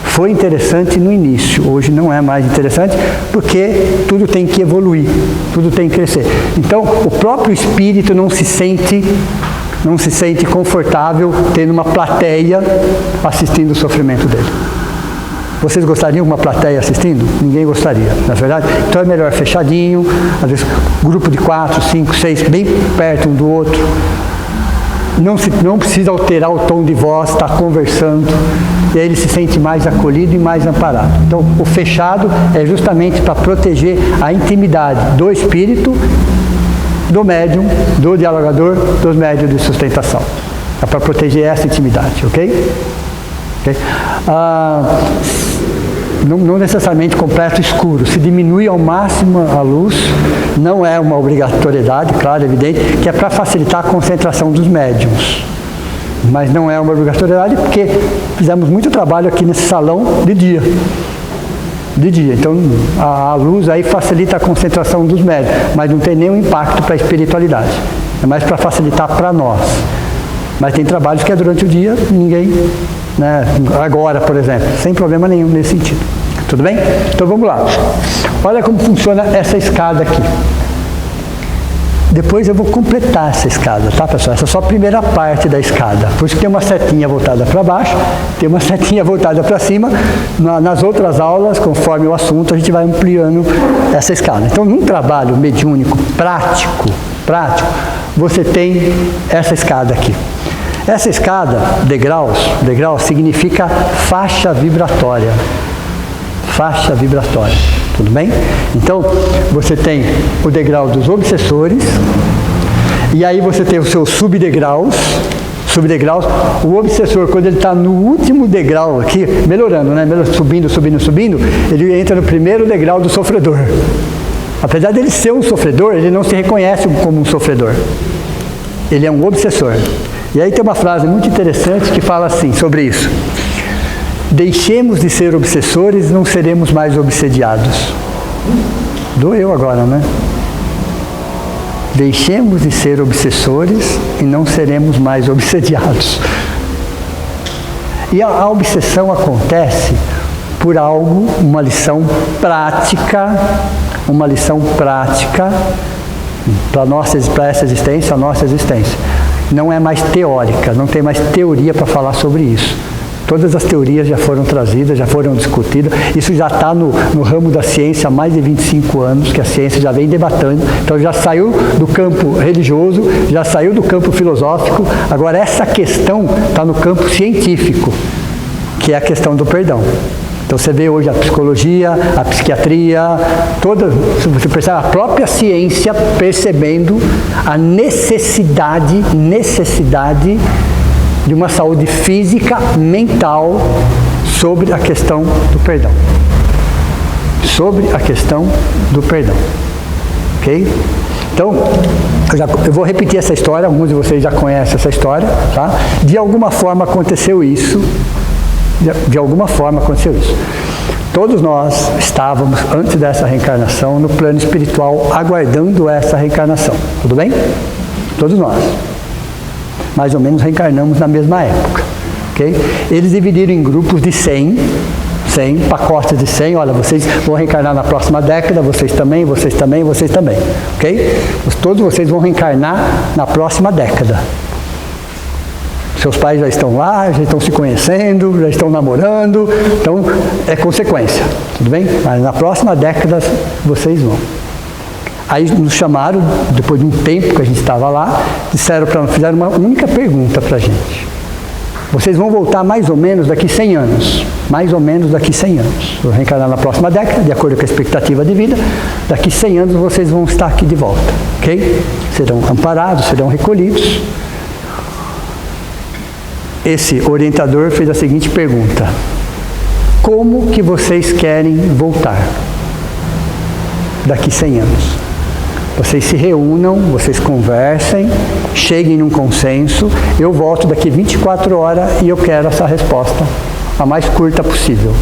Foi interessante no início, hoje não é mais interessante, porque tudo tem que evoluir, tudo tem que crescer. Então, o próprio espírito não se sente confortável tendo uma plateia assistindo o sofrimento dele. Vocês gostariam de uma plateia assistindo? Ninguém gostaria, não é verdade? Então é melhor fechadinho, às vezes grupo de 4, 5, 6, bem perto um do outro. Não precisa alterar o tom de voz, está conversando, e aí ele se sente mais acolhido e mais amparado. Então o fechado é justamente para proteger a intimidade do espírito, do médium, do dialogador, dos médios de sustentação. É para proteger essa intimidade, ok? Não necessariamente completo escuro, se diminui ao máximo a luz, não é uma obrigatoriedade, claro, evidente, que é para facilitar a concentração dos médiums. Mas não é uma obrigatoriedade porque fizemos muito trabalho aqui nesse salão de dia. Então a luz aí facilita a concentração dos médiums, mas não tem nenhum impacto para a espiritualidade. É mais para facilitar para nós. Mas tem trabalhos que é durante o dia, ninguém, né, agora, por exemplo, sem problema nenhum nesse sentido. Tudo bem? Então vamos lá. Olha como funciona essa escada aqui. Depois eu vou completar essa escada, tá, pessoal? Essa é só a primeira parte da escada. Por isso que tem uma setinha voltada para baixo, tem uma setinha voltada para cima. Nas outras aulas, conforme o assunto, a gente vai ampliando essa escada. Então, num trabalho mediúnico prático, você tem essa escada aqui. Essa escada, degraus significa faixa vibratória. Faixa vibratória, tudo bem? Então, você tem o degrau dos obsessores, e aí você tem os seus subdegraus. O obsessor, quando ele está no último degrau aqui, melhorando, né? Subindo, ele entra no primeiro degrau do sofredor. Apesar dele ser um sofredor, ele não se reconhece como um sofredor. Ele é um obsessor. E aí tem uma frase muito interessante que fala assim sobre isso. Deixemos de ser obsessores, não seremos mais obsediados. Doeu agora, né? Deixemos de ser obsessores e não seremos mais obsediados. E a obsessão acontece por algo, uma lição prática para essa existência, a nossa existência. Não é mais teórica, não tem mais teoria para falar sobre isso. Todas as teorias já foram trazidas, já foram discutidas. Isso já está no ramo da ciência há mais de 25 anos, que a ciência já vem debatendo. Então já saiu do campo religioso, já saiu do campo filosófico. Agora essa questão está no campo científico, que é a questão do perdão. Então você vê hoje a psicologia, a psiquiatria, se você percebe, a própria ciência percebendo a necessidade de uma saúde física, mental, sobre a questão do perdão. Sobre a questão do perdão. Ok? Então, eu vou repetir essa história, alguns de vocês já conhecem essa história, tá? De alguma forma aconteceu isso. De alguma forma aconteceu isso. Todos nós estávamos, antes dessa reencarnação, no plano espiritual, aguardando essa reencarnação. Tudo bem? Todos nós. Mais ou menos reencarnamos na mesma época. Okay? Eles dividiram em grupos de 100 pacotes de 100, olha, vocês vão reencarnar na próxima década, vocês também, vocês também, vocês também. Ok? Todos vocês vão reencarnar na próxima década. Seus pais já estão lá, já estão se conhecendo, já estão namorando, então é consequência, tudo bem? Mas na próxima década vocês vão. Aí nos chamaram, depois de um tempo que a gente estava lá, fizeram uma única pergunta para a gente. Vocês vão voltar mais ou menos daqui 100 anos. Mais ou menos daqui 100 anos. Vou reencarnar na próxima década, de acordo com a expectativa de vida. Daqui 100 anos vocês vão estar aqui de volta. Ok? Serão amparados, serão recolhidos. Esse orientador fez a seguinte pergunta: como que vocês querem voltar daqui 100 anos? Vocês se reúnam, vocês conversem, cheguem num consenso, eu volto daqui 24 horas e eu quero essa resposta a mais curta possível.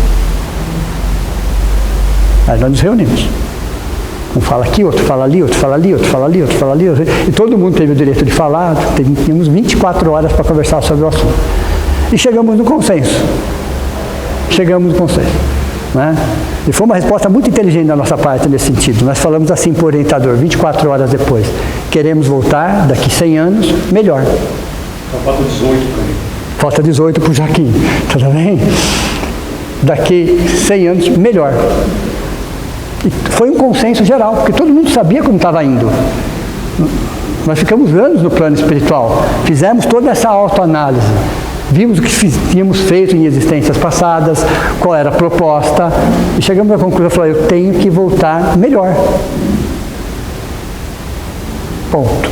Aí nós nos reunimos. Um fala aqui, outro fala ali, outro fala ali, outro fala ali, outro fala ali. E todo mundo teve o direito de falar, tínhamos 24 horas para conversar sobre o assunto. E chegamos no consenso. Né? E foi uma resposta muito inteligente da nossa parte nesse sentido. Nós falamos assim para o orientador, 24 horas depois. Queremos voltar daqui 100 anos, melhor. Falta 18 para mim. Falta 18 para o Jaquim, tudo bem? Daqui 100 anos, melhor. E foi um consenso geral, porque todo mundo sabia como estava indo. Nós ficamos anos no plano espiritual, fizemos toda essa autoanálise, vimos o que tínhamos feito em existências passadas, qual era a proposta, e chegamos à conclusão, falei, eu tenho que voltar melhor. Ponto.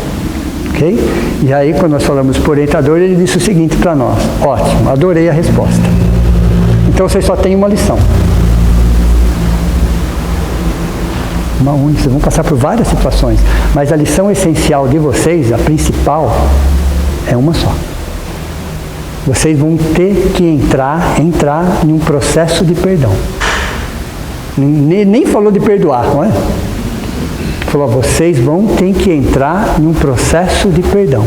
Ok? E aí, quando nós falamos para o orientador, ele disse o seguinte para nós: ótimo, adorei a resposta. Então vocês só têm uma lição. Uma única, vocês vão passar por várias situações, mas a lição essencial de vocês, a principal, é uma só. Vocês vão ter que entrar em um processo de perdão. Nem falou de perdoar, não é? Falou, vocês vão ter que entrar em um processo de perdão.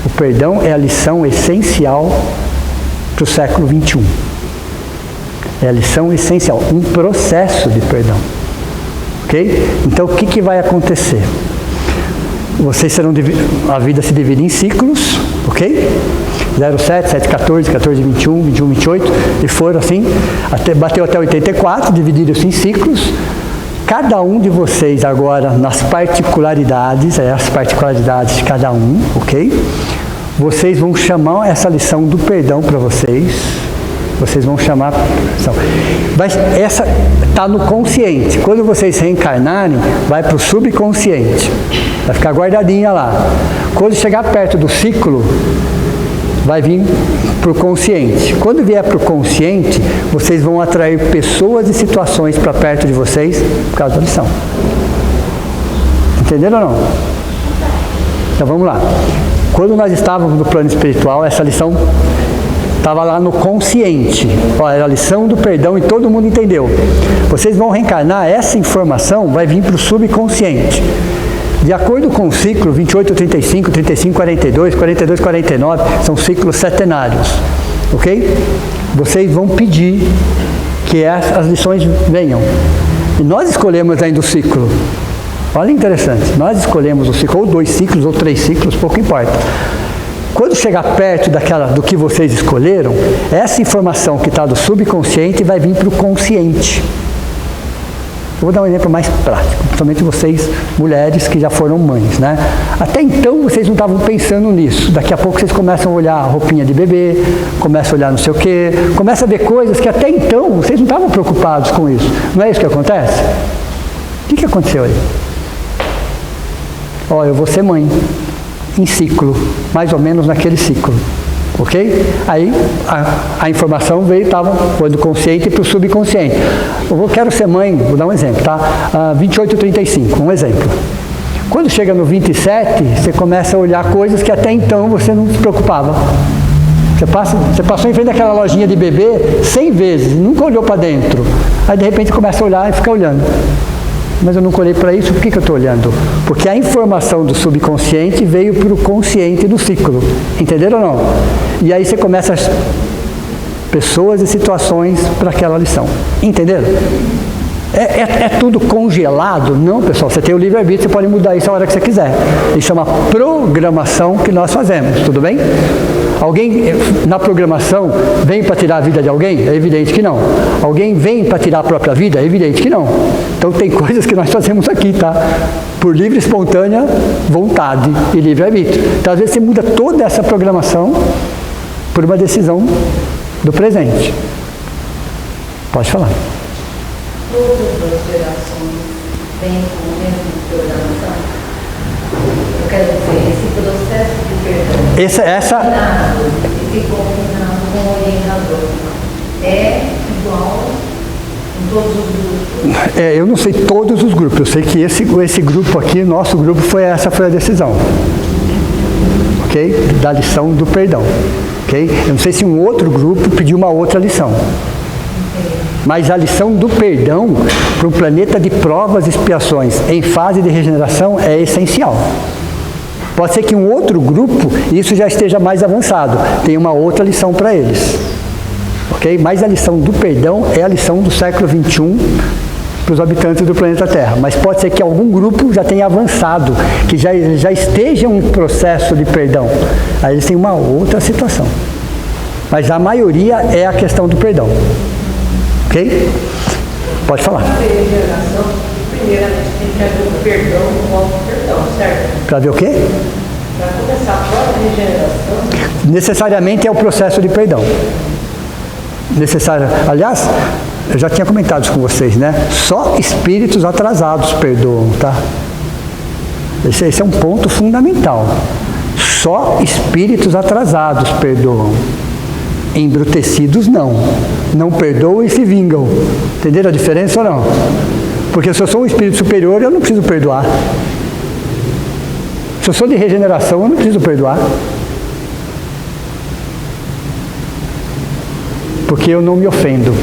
O perdão é a lição essencial para o século XXI. É a lição essencial, um processo de perdão. Ok? Então, o que vai acontecer? Vocês serão, a vida se divide em ciclos, ok? 07, 7, 14, 14, 21, 21, 28, e foram assim, bateu até 84, dividiram-se em ciclos. Cada um de vocês agora, nas particularidades, as particularidades de cada um, ok? Vocês vão chamar essa lição do perdão para vocês. Vocês vão chamar... Essa está no consciente. Quando vocês reencarnarem, vai para o subconsciente. Vai ficar guardadinha lá. Quando chegar perto do ciclo, vai vir para o consciente. Quando vier para o consciente, vocês vão atrair pessoas e situações para perto de vocês por causa da lição. Entenderam ou não? Então vamos lá. Quando nós estávamos no plano espiritual, essa lição estava lá no consciente. Era a lição do perdão e todo mundo entendeu. Vocês vão reencarnar, essa informação vai vir para o subconsciente. De acordo com o ciclo 28, 35, 35, 42, 42, 49, são ciclos setenários. Ok? Vocês vão pedir que as lições venham. E nós escolhemos ainda o ciclo. Olha interessante, nós escolhemos o ciclo, ou 2 ciclos, ou 3 ciclos, pouco importa. Quando chegar perto do que vocês escolheram, essa informação que está do subconsciente vai vir para o consciente. Eu vou dar um exemplo mais prático, principalmente vocês, mulheres que já foram mães, né? Até então vocês não estavam pensando nisso. Daqui a pouco vocês começam a olhar a roupinha de bebê, começam a olhar não sei o quê, começam a ver coisas que até então vocês não estavam preocupados com isso. Não é isso que acontece? O que aconteceu aí? Ó, eu vou ser mãe, em ciclo, mais ou menos naquele ciclo. Ok? Aí a informação veio, foi do consciente para o subconsciente. Quero ser mãe, vou dar um exemplo, tá? 28, 35, um exemplo. Quando chega no 27, você começa a olhar coisas que até então você não se preocupava. Você passou em frente daquela lojinha de bebê 100 vezes, nunca olhou para dentro. Aí de repente começa a olhar e fica olhando. Mas eu nunca olhei para isso, por que eu estou olhando? Porque a informação do subconsciente veio para o consciente do ciclo. Entenderam ou não? E aí você começa as pessoas e situações para aquela lição. Entenderam? É tudo congelado? Não, pessoal. Você tem o livre-arbítrio, você pode mudar isso a hora que você quiser. Isso chama programação que nós fazemos. Tudo bem? Alguém na programação vem para tirar a vida de alguém? É evidente que não. Alguém vem para tirar a própria vida? É evidente que não. Então tem coisas que nós fazemos aqui, tá? Por livre e espontânea vontade e livre-arbítrio. Então às vezes você muda toda essa programação por uma decisão do presente. Pode falar. Todas as gerações vêm com o mesmo programação? Eu quero dizer, esse processo de perdão esse combinado com o orientador é igual em todos os grupos? Eu não sei todos os grupos, eu sei que esse grupo aqui, nosso grupo, essa foi a decisão. Ok? Da lição do perdão. Ok? Eu não sei se um outro grupo pediu uma outra lição. Mas a lição do perdão para um planeta de provas e expiações em fase de regeneração é essencial. Pode ser que um outro grupo, isso já esteja mais avançado, tenha uma outra lição para eles. Ok? Mas a lição do perdão é a lição do século XXI para os habitantes do planeta Terra. Mas pode ser que algum grupo já tenha avançado, que já esteja em um processo de perdão. Aí eles têm uma outra situação. Mas a maioria é a questão do perdão. Ok? Pode falar. Para ver a geração, primeiramente tem que haver o perdão, o auto-perdão, certo? Para ver o quê? Para começar a própria regeneração. Necessariamente é o processo de perdão. Aliás, eu já tinha comentado isso com vocês, né? Só espíritos atrasados perdoam, tá? Esse é um ponto fundamental. Só espíritos atrasados perdoam. Embrutecidos não. Não perdoam e se vingam. Entenderam a diferença ou não? Porque se eu sou um espírito superior, eu não preciso perdoar. Se eu sou de regeneração, eu não preciso perdoar. Porque eu não me ofendo.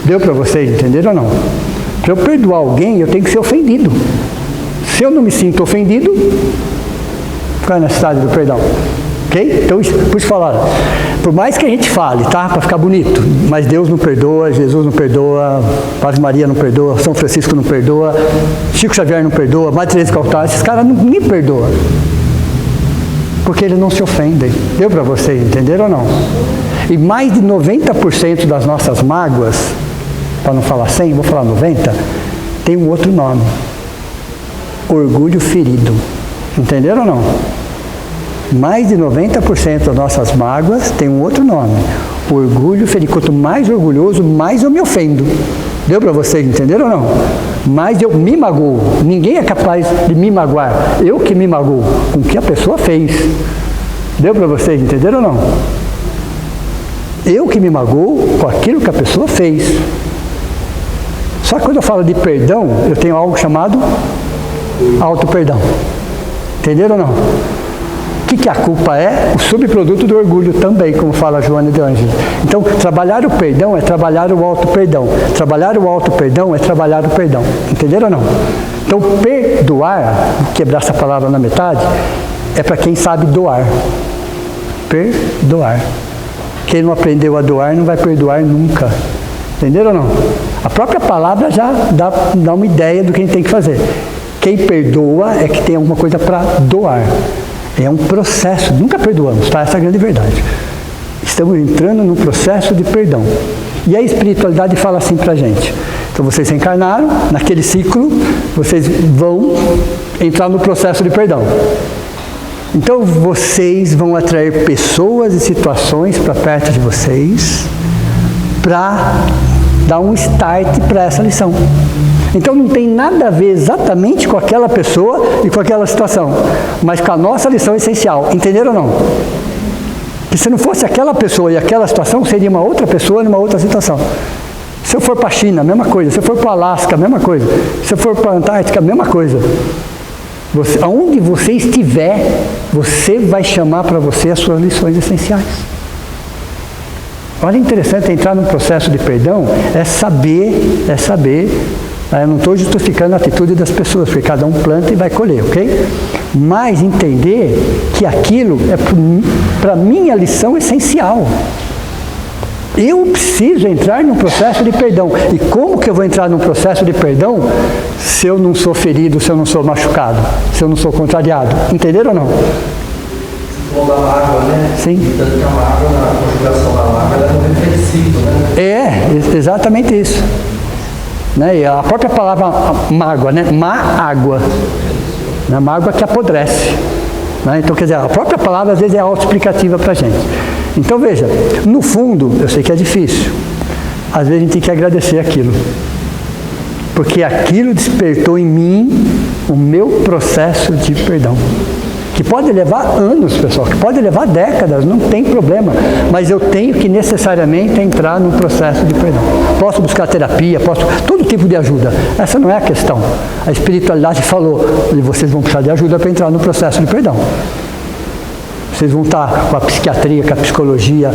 Deu para vocês, entenderam ou não? Para eu perdoar alguém, eu tenho que ser ofendido. Se eu não me sinto ofendido, qual é a necessidade do perdão? Ok? Então, por isso falaram, por mais que a gente fale, tá? Para ficar bonito, mas Deus não perdoa, Jesus não perdoa, Ave Maria não perdoa, São Francisco não perdoa, Chico Xavier não perdoa, Madre Teresa de Calcutá, esses caras não me perdoam. Porque eles não se ofendem. Deu para vocês, entenderam ou não? E mais de 90% das nossas mágoas, para não falar 100, vou falar 90, tem um outro nome. Orgulho ferido. Entenderam ou não? Mais de 90% das nossas mágoas tem um outro nome. Orgulho ferido. Quanto mais orgulhoso, mais eu me ofendo. Deu para vocês, entenderam ou não? Mais eu me magoo. Ninguém é capaz de me magoar. Eu que me magoo com o que a pessoa fez. Deu para vocês, entenderam ou não? Eu que me magoo com aquilo que a pessoa fez. Só que quando eu falo de perdão, eu tenho algo chamado auto-perdão. Entenderam ou não? O que a culpa é? O subproduto do orgulho também, como fala a Joana de Ângelo. Então, trabalhar o perdão é trabalhar o auto-perdão. Trabalhar o auto-perdão é trabalhar o perdão. Entenderam ou não? Então, perdoar, quebrar essa palavra na metade, é para quem sabe doar. Perdoar. Quem não aprendeu a doar não vai perdoar nunca. Entenderam ou não? A própria palavra já dá uma ideia do que a gente tem que fazer. Quem perdoa é que tem alguma coisa para doar. É um processo, nunca perdoamos, tá? Essa é a grande verdade. Estamos entrando num processo de perdão. E a espiritualidade fala assim pra gente, Então vocês se encarnaram, naquele ciclo, vocês vão entrar no processo de perdão. Então vocês vão atrair pessoas e situações para perto de vocês, para dar um start para essa lição. Então não tem nada a ver exatamente com aquela pessoa e com aquela situação, mas com a nossa lição essencial. Entenderam ou não? Que se não fosse aquela pessoa e aquela situação, seria uma outra pessoa numa outra situação. Se eu for para a China, a mesma coisa. Se eu for para o Alasca, a mesma coisa. Se eu for para a Antártica, a mesma coisa. Aonde você estiver, você vai chamar para você as suas lições essenciais. Olha, interessante entrar num processo de perdão, é saber, eu não estou justificando a atitude das pessoas, porque cada um planta e vai colher, ok? Mas entender que aquilo é para mim a lição essencial. Eu preciso entrar num processo de perdão. E como que eu vou entrar num processo de perdão se eu não sou ferido, se eu não sou machucado, se eu não sou contrariado? Entenderam ou não? Você falou da mágoa, né? Sim. Tanto que a mágoa, na conjugação da mágoa, ela é um reflexivo, né? É, exatamente isso. Né? E a própria palavra mágoa, né? Má-água. Né? Mágoa que apodrece. Né? Então, quer dizer, a própria palavra às vezes é autoexplicativa para a gente. Então veja, no fundo, eu sei que é difícil, às vezes a gente tem que agradecer aquilo, porque aquilo despertou em mim o meu processo de perdão, que pode levar anos, pessoal, que pode levar décadas, não tem problema, mas eu tenho que necessariamente entrar no processo de perdão. Posso buscar terapia, todo tipo de ajuda, essa não é a questão. A espiritualidade falou, vocês vão precisar de ajuda para entrar no processo de perdão. Vocês vão estar com a psiquiatria, com a psicologia,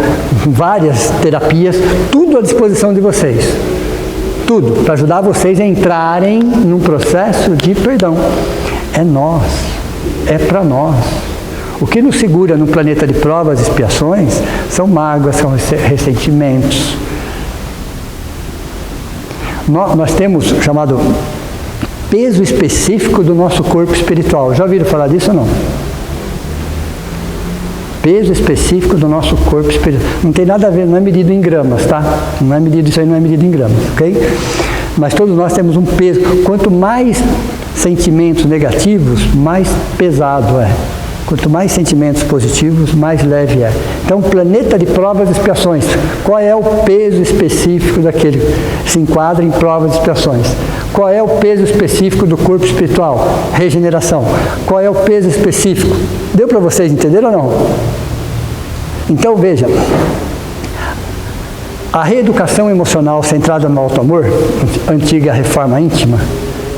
várias terapias, tudo à disposição de vocês. Tudo, para ajudar vocês a entrarem num processo de perdão. É nós, é para nós. O que nos segura no planeta de provas e expiações são mágoas, são ressentimentos. Nós temos chamado peso específico do nosso corpo espiritual. Já ouviram falar disso ou não? Peso específico do nosso corpo espiritual. Não tem nada a ver, não é medido em gramas, tá? Não é medido, isso aí não é medido em gramas, ok? Mas todos nós temos um peso. Quanto mais sentimentos negativos, mais pesado é. Quanto mais sentimentos positivos, mais leve é. Então, planeta de provas e expiações. Qual é o peso específico daquele que se enquadra em provas e expiações? Qual é o peso específico do corpo espiritual? Regeneração. Qual é o peso específico? Deu para vocês entenderem ou não? Então, veja. A reeducação emocional centrada no auto-amor, antiga reforma íntima,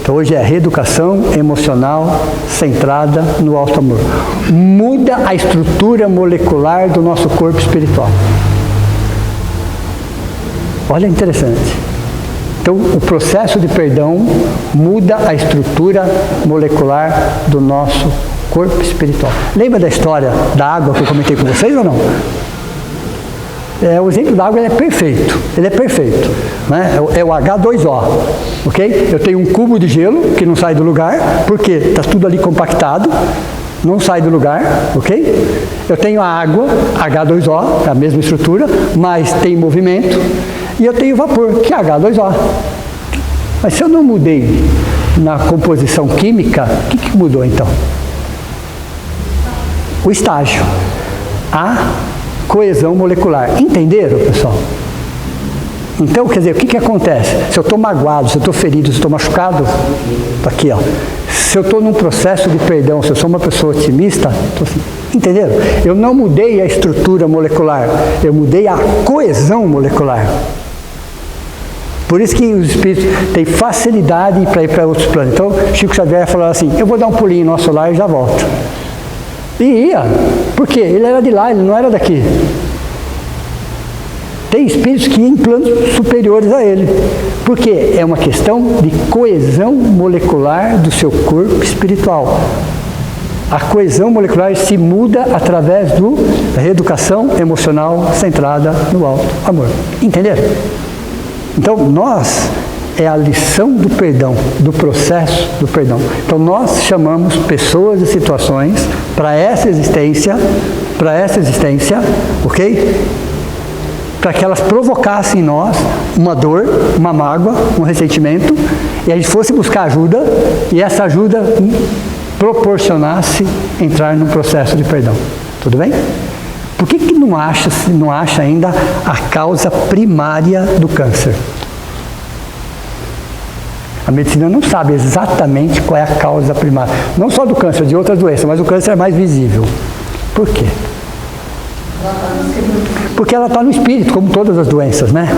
então hoje é a reeducação emocional centrada no auto-amor. Muda a estrutura molecular do nosso corpo espiritual. Olha, interessante. Então, o processo de perdão muda a estrutura molecular do nosso corpo espiritual. Lembra da história da água que eu comentei com vocês ou não? O exemplo da água ele é perfeito, né? É o H2O, ok? Eu tenho um cubo de gelo que não sai do lugar, porque está tudo ali compactado, não sai do lugar, ok? Eu tenho a água, H2O, é a mesma estrutura, mas tem movimento, e eu tenho vapor, que é H2O. Mas se eu não mudei na composição química, o que mudou então? O estágio. A coesão molecular. Entenderam, pessoal? Então, quer dizer, o que acontece? Se eu estou magoado, se eu estou ferido, se eu estou machucado, está aqui, ó. Se eu estou num processo de perdão, se eu sou uma pessoa otimista, assim, entenderam? Eu não mudei a estrutura molecular, eu mudei a coesão molecular. Por isso que os espíritos têm facilidade para ir para outros planos. Então, Chico Xavier falou assim, eu vou dar um pulinho no nosso lar e já volto. E ia. Por quê? Ele era de lá, ele não era daqui. Tem espíritos que iam em planos superiores a ele. Por quê? É uma questão de coesão molecular do seu corpo espiritual. A coesão molecular se muda através da reeducação emocional centrada no alto amor. Entenderam? Então, nós é a lição do perdão, do processo do perdão. Então, nós chamamos pessoas e situações para essa existência, ok? para que elas provocassem em nós uma dor, uma mágoa, um ressentimento, e a gente fosse buscar ajuda, e essa ajuda proporcionasse entrar num processo de perdão. Tudo bem? Por que não acha ainda a causa primária do câncer? A medicina não sabe exatamente qual é a causa primária. Não só do câncer, de outras doenças, mas o câncer é mais visível. Por quê? Porque ela está no espírito, como todas as doenças, né?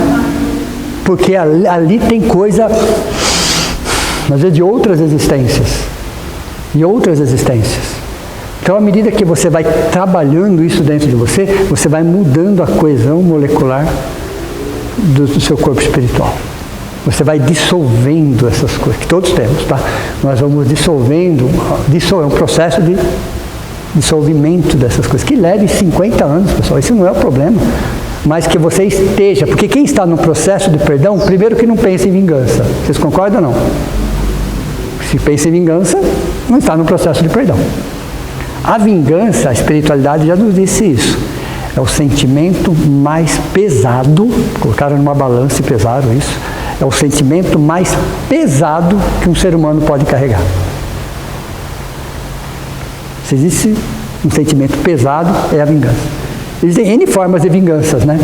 Porque ali tem coisa, às vezes, de outras existências. De outras existências. Então, à medida que você vai trabalhando isso dentro de você, você vai mudando a coesão molecular do seu corpo espiritual. Você vai dissolvendo essas coisas, que todos temos, tá? Nós vamos dissolvendo, é um processo de dissolvimento dessas coisas, que leve 50 anos, pessoal, isso não é o problema. Mas que você esteja, porque quem está no processo de perdão, primeiro que não pensa em vingança. Vocês concordam ou não? Se pensa em vingança, não está no processo de perdão. A vingança, a espiritualidade já nos disse isso. É o sentimento mais pesado, colocaram numa balança e pesaram isso, é o sentimento mais pesado que um ser humano pode carregar. Se existe um sentimento pesado, é a vingança. Existem N formas de vinganças, né?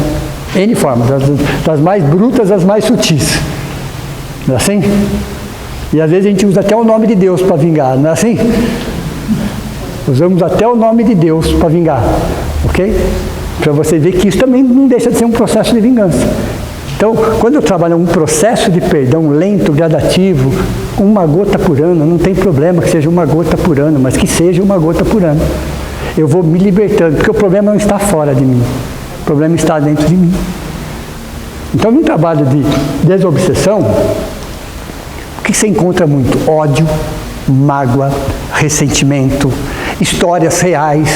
N formas, das mais brutas às mais sutis. Não é assim? E às vezes a gente usa até o nome de Deus para vingar, não é assim? Usamos até o nome de Deus para vingar, ok? Para você ver que isso também não deixa de ser um processo de vingança. Então, quando eu trabalho um processo de perdão lento, gradativo, uma gota por ano, não tem problema que seja uma gota por ano, mas que seja uma gota por ano. Eu vou me libertando, porque o problema não está fora de mim, o problema está dentro de mim. Então, num trabalho de desobsessão, o que você encontra muito? Ódio, mágoa, ressentimento, histórias reais.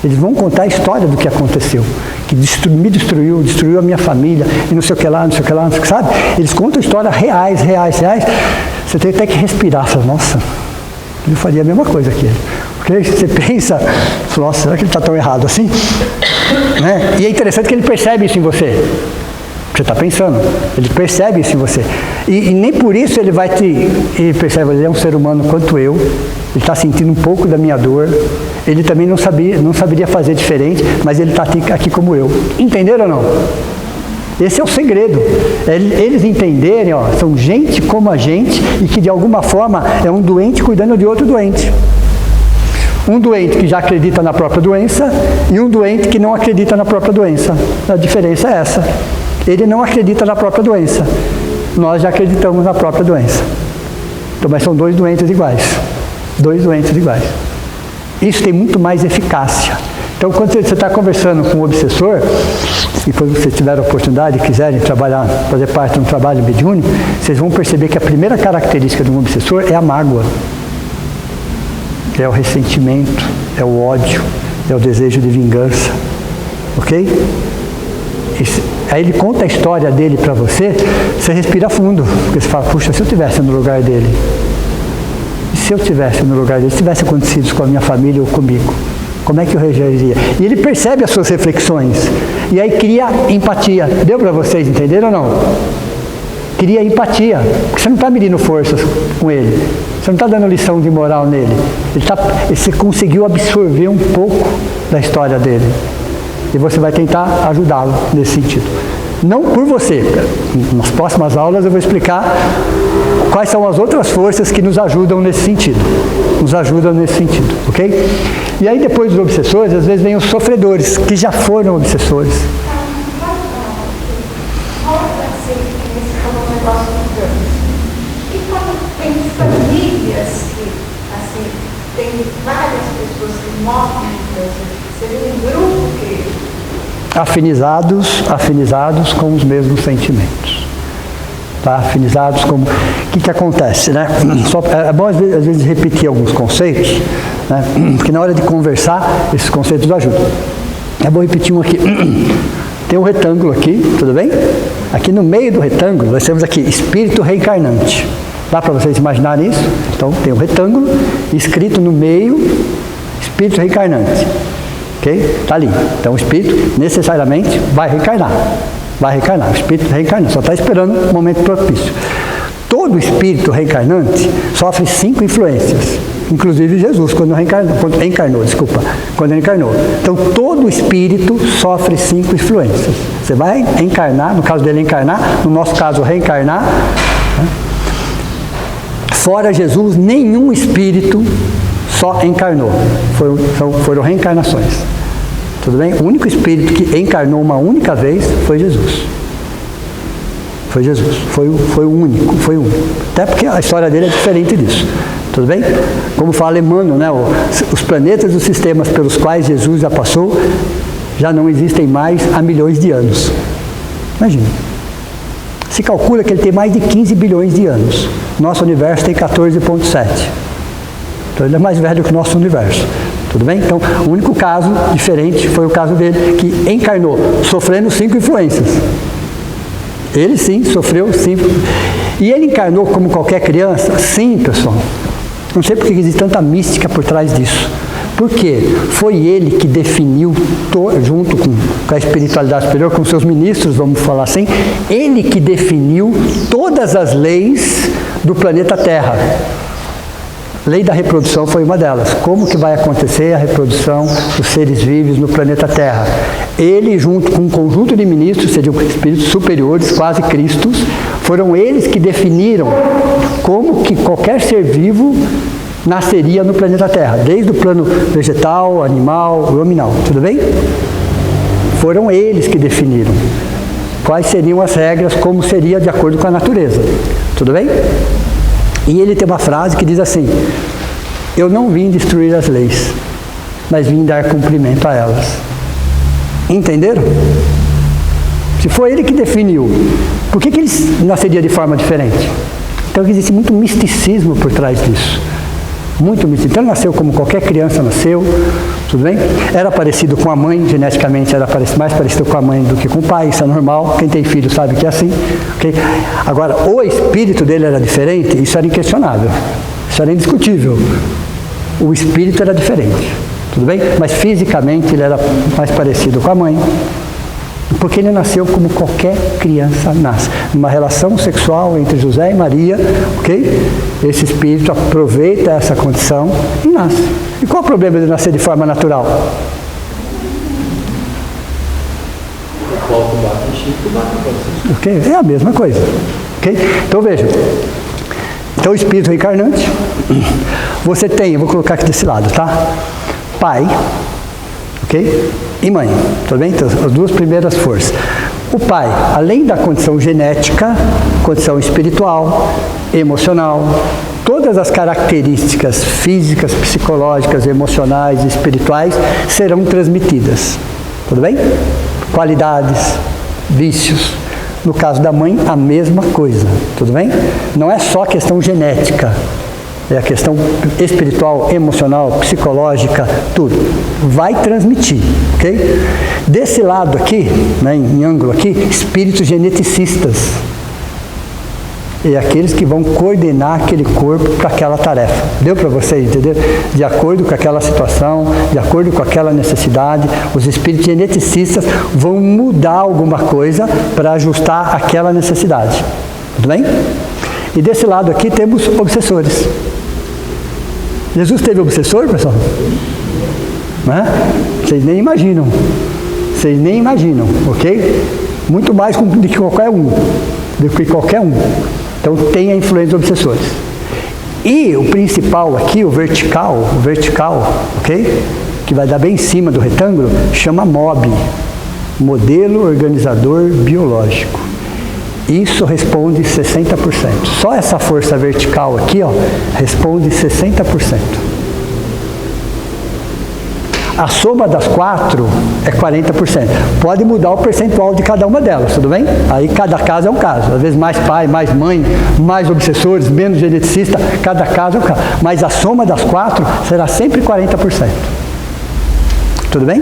Eles vão contar a história do que aconteceu, que me destruiu a minha família, e não sei o que lá, não sei o que lá, não sei o que, sabe? Eles contam histórias reais. Você tem até que respirar, fala, nossa, eu faria a mesma coisa que ele. Porque você pensa, nossa, será que ele está tão errado assim? Né? E é interessante que ele percebe isso em você. Você está pensando, ele percebe isso em você. E nem por isso ele percebe, ele é um ser humano quanto eu, ele está sentindo um pouco da minha dor, ele também não saberia fazer diferente, mas ele está aqui como eu. Entenderam ou não? Esse é o segredo. Eles entenderem, ó, são gente como a gente e que de alguma forma é um doente cuidando de outro doente. Um doente que já acredita na própria doença e um doente que não acredita na própria doença. A diferença é essa. Ele não acredita na própria doença. Nós já acreditamos na própria doença. Então, mas são dois doentes iguais. Dois doentes iguais. Isso tem muito mais eficácia. Então, quando você está conversando com um obsessor, e quando vocês tiverem a oportunidade e quiserem trabalhar, fazer parte de um trabalho mediúnico, vocês vão perceber que a primeira característica de um obsessor é a mágoa. É o ressentimento, é o ódio, é o desejo de vingança. Ok? Aí ele conta a história dele para você, você respira fundo, porque você fala, puxa, se eu estivesse no lugar dele, e se eu estivesse no lugar dele, se tivesse acontecido isso com a minha família ou comigo, como é que eu reagiria? E ele percebe as suas reflexões, e aí cria empatia. Deu para vocês entenderem ou não? Cria empatia, porque você não está medindo forças com ele, você não está dando lição de moral nele, você conseguiu absorver um pouco da história dele. E você vai tentar ajudá-lo nesse sentido. Não por você. Nas próximas aulas eu vou explicar quais são as outras forças que nos ajudam nesse sentido. Nos ajudam nesse sentido, ok? E aí depois dos obsessores, às vezes vem os sofredores, que já foram obsessores. E quando tem famílias que, assim, tem várias pessoas que morrem, seria um grupo que... Afinizados com os mesmos sentimentos. Tá? Afinizados com... O que acontece, né? É bom às vezes repetir alguns conceitos, né? Porque na hora de conversar, esses conceitos ajudam. É bom repetir um aqui. Tem um retângulo aqui, tudo bem? Aqui no meio do retângulo, nós temos aqui espírito reencarnante. Dá para vocês imaginarem isso? Então, tem um retângulo, escrito no meio, espírito reencarnante. ok? Está ali. Então o espírito necessariamente vai reencarnar. Vai reencarnar. O espírito reencarna, só está esperando o momento propício. Todo espírito reencarnante sofre 5 influências. Inclusive Jesus, quando ele encarnou. Então, todo espírito sofre 5 influências. Você vai encarnar, no caso dele encarnar, no nosso caso reencarnar. Né? Fora Jesus, nenhum espírito só encarnou. Foram reencarnações. Tudo bem? O único espírito que encarnou uma única vez foi Jesus. Foi Jesus. Foi o único. Até porque a história dele é diferente disso. Tudo bem? Como fala Emmanuel, né? Os planetas e os sistemas pelos quais Jesus já passou já não existem mais há milhões de anos. Imagina. Se calcula que ele tem mais de 15 bilhões de anos. Nosso universo tem 14,7. Então ele é mais velho que o nosso universo. Tudo bem? Então, o único caso diferente foi o caso dele, que encarnou, sofrendo 5 influências. Ele sim sofreu 5. E ele encarnou como qualquer criança? Sim, pessoal. Não sei porque existe tanta mística por trás disso. Por quê? Foi ele que definiu, junto com a espiritualidade superior, com seus ministros, vamos falar assim, ele que definiu todas as leis do planeta Terra. Lei da reprodução foi uma delas. Como que vai acontecer a reprodução dos seres vivos no planeta Terra? Ele, junto com um conjunto de ministros, seriam espíritos superiores, quase cristos, foram eles que definiram como que qualquer ser vivo nasceria no planeta Terra, desde o plano vegetal, animal, nominal. Tudo bem? Foram eles que definiram quais seriam as regras, como seria de acordo com a natureza. Tudo bem? E ele tem uma frase que diz assim: eu não vim destruir as leis, mas vim dar cumprimento a elas. Entenderam? Se foi ele que definiu, por que ele nasceria de forma diferente? Então existe muito misticismo por trás disso. Muito misticismo. Então ele nasceu como qualquer criança nasceu, tudo bem? Era parecido com a mãe, geneticamente era mais parecido com a mãe do que com o pai, isso é normal, quem tem filho sabe que é assim. Okay? Agora, o espírito dele era diferente, isso era inquestionável, isso era indiscutível. O espírito era diferente, tudo bem? Mas fisicamente ele era mais parecido com a mãe, porque ele nasceu como qualquer criança nasce. Numa relação sexual entre José e Maria, ok? Esse espírito aproveita essa condição e nasce. E qual o problema de nascer de forma natural? Okay? É a mesma coisa. Okay? Então veja. Então o espírito reencarnante, você tem, eu vou colocar aqui desse lado, tá? Pai, ok? E mãe, tudo bem? Então, as duas primeiras forças. O pai, além da condição genética, condição espiritual, emocional, todas as características físicas, psicológicas, emocionais e espirituais serão transmitidas. Tudo bem? Qualidades, vícios. No caso da mãe, a mesma coisa. Tudo bem? Não é só questão genética. É a questão espiritual, emocional, psicológica, tudo. Vai transmitir, ok? Desse lado aqui, né, em ângulo aqui, espíritos geneticistas. E aqueles que vão coordenar aquele corpo para aquela tarefa. Deu para vocês entender? De acordo com aquela situação, de acordo com aquela necessidade, os espíritos geneticistas vão mudar alguma coisa para ajustar aquela necessidade. Tudo bem? E desse lado aqui temos obsessores. Jesus teve obsessor, pessoal? Né? Vocês nem imaginam. Vocês nem imaginam, ok? Muito mais do que qualquer um. Do que qualquer um. Então tem a influência dos obsessores. E o principal aqui, o vertical, ok? Que vai dar bem em cima do retângulo, chama MOB. Modelo Organizador Biológico. Isso responde 60%. Só essa força vertical aqui, ó, responde 60%. A soma das 4 é 40%. Pode mudar o percentual de cada uma delas, tudo bem? Aí cada caso é um caso. Às vezes mais pai, mais mãe, mais obsessores, menos geneticista, cada caso é um caso. Mas a soma das 4 será sempre 40%. Tudo bem?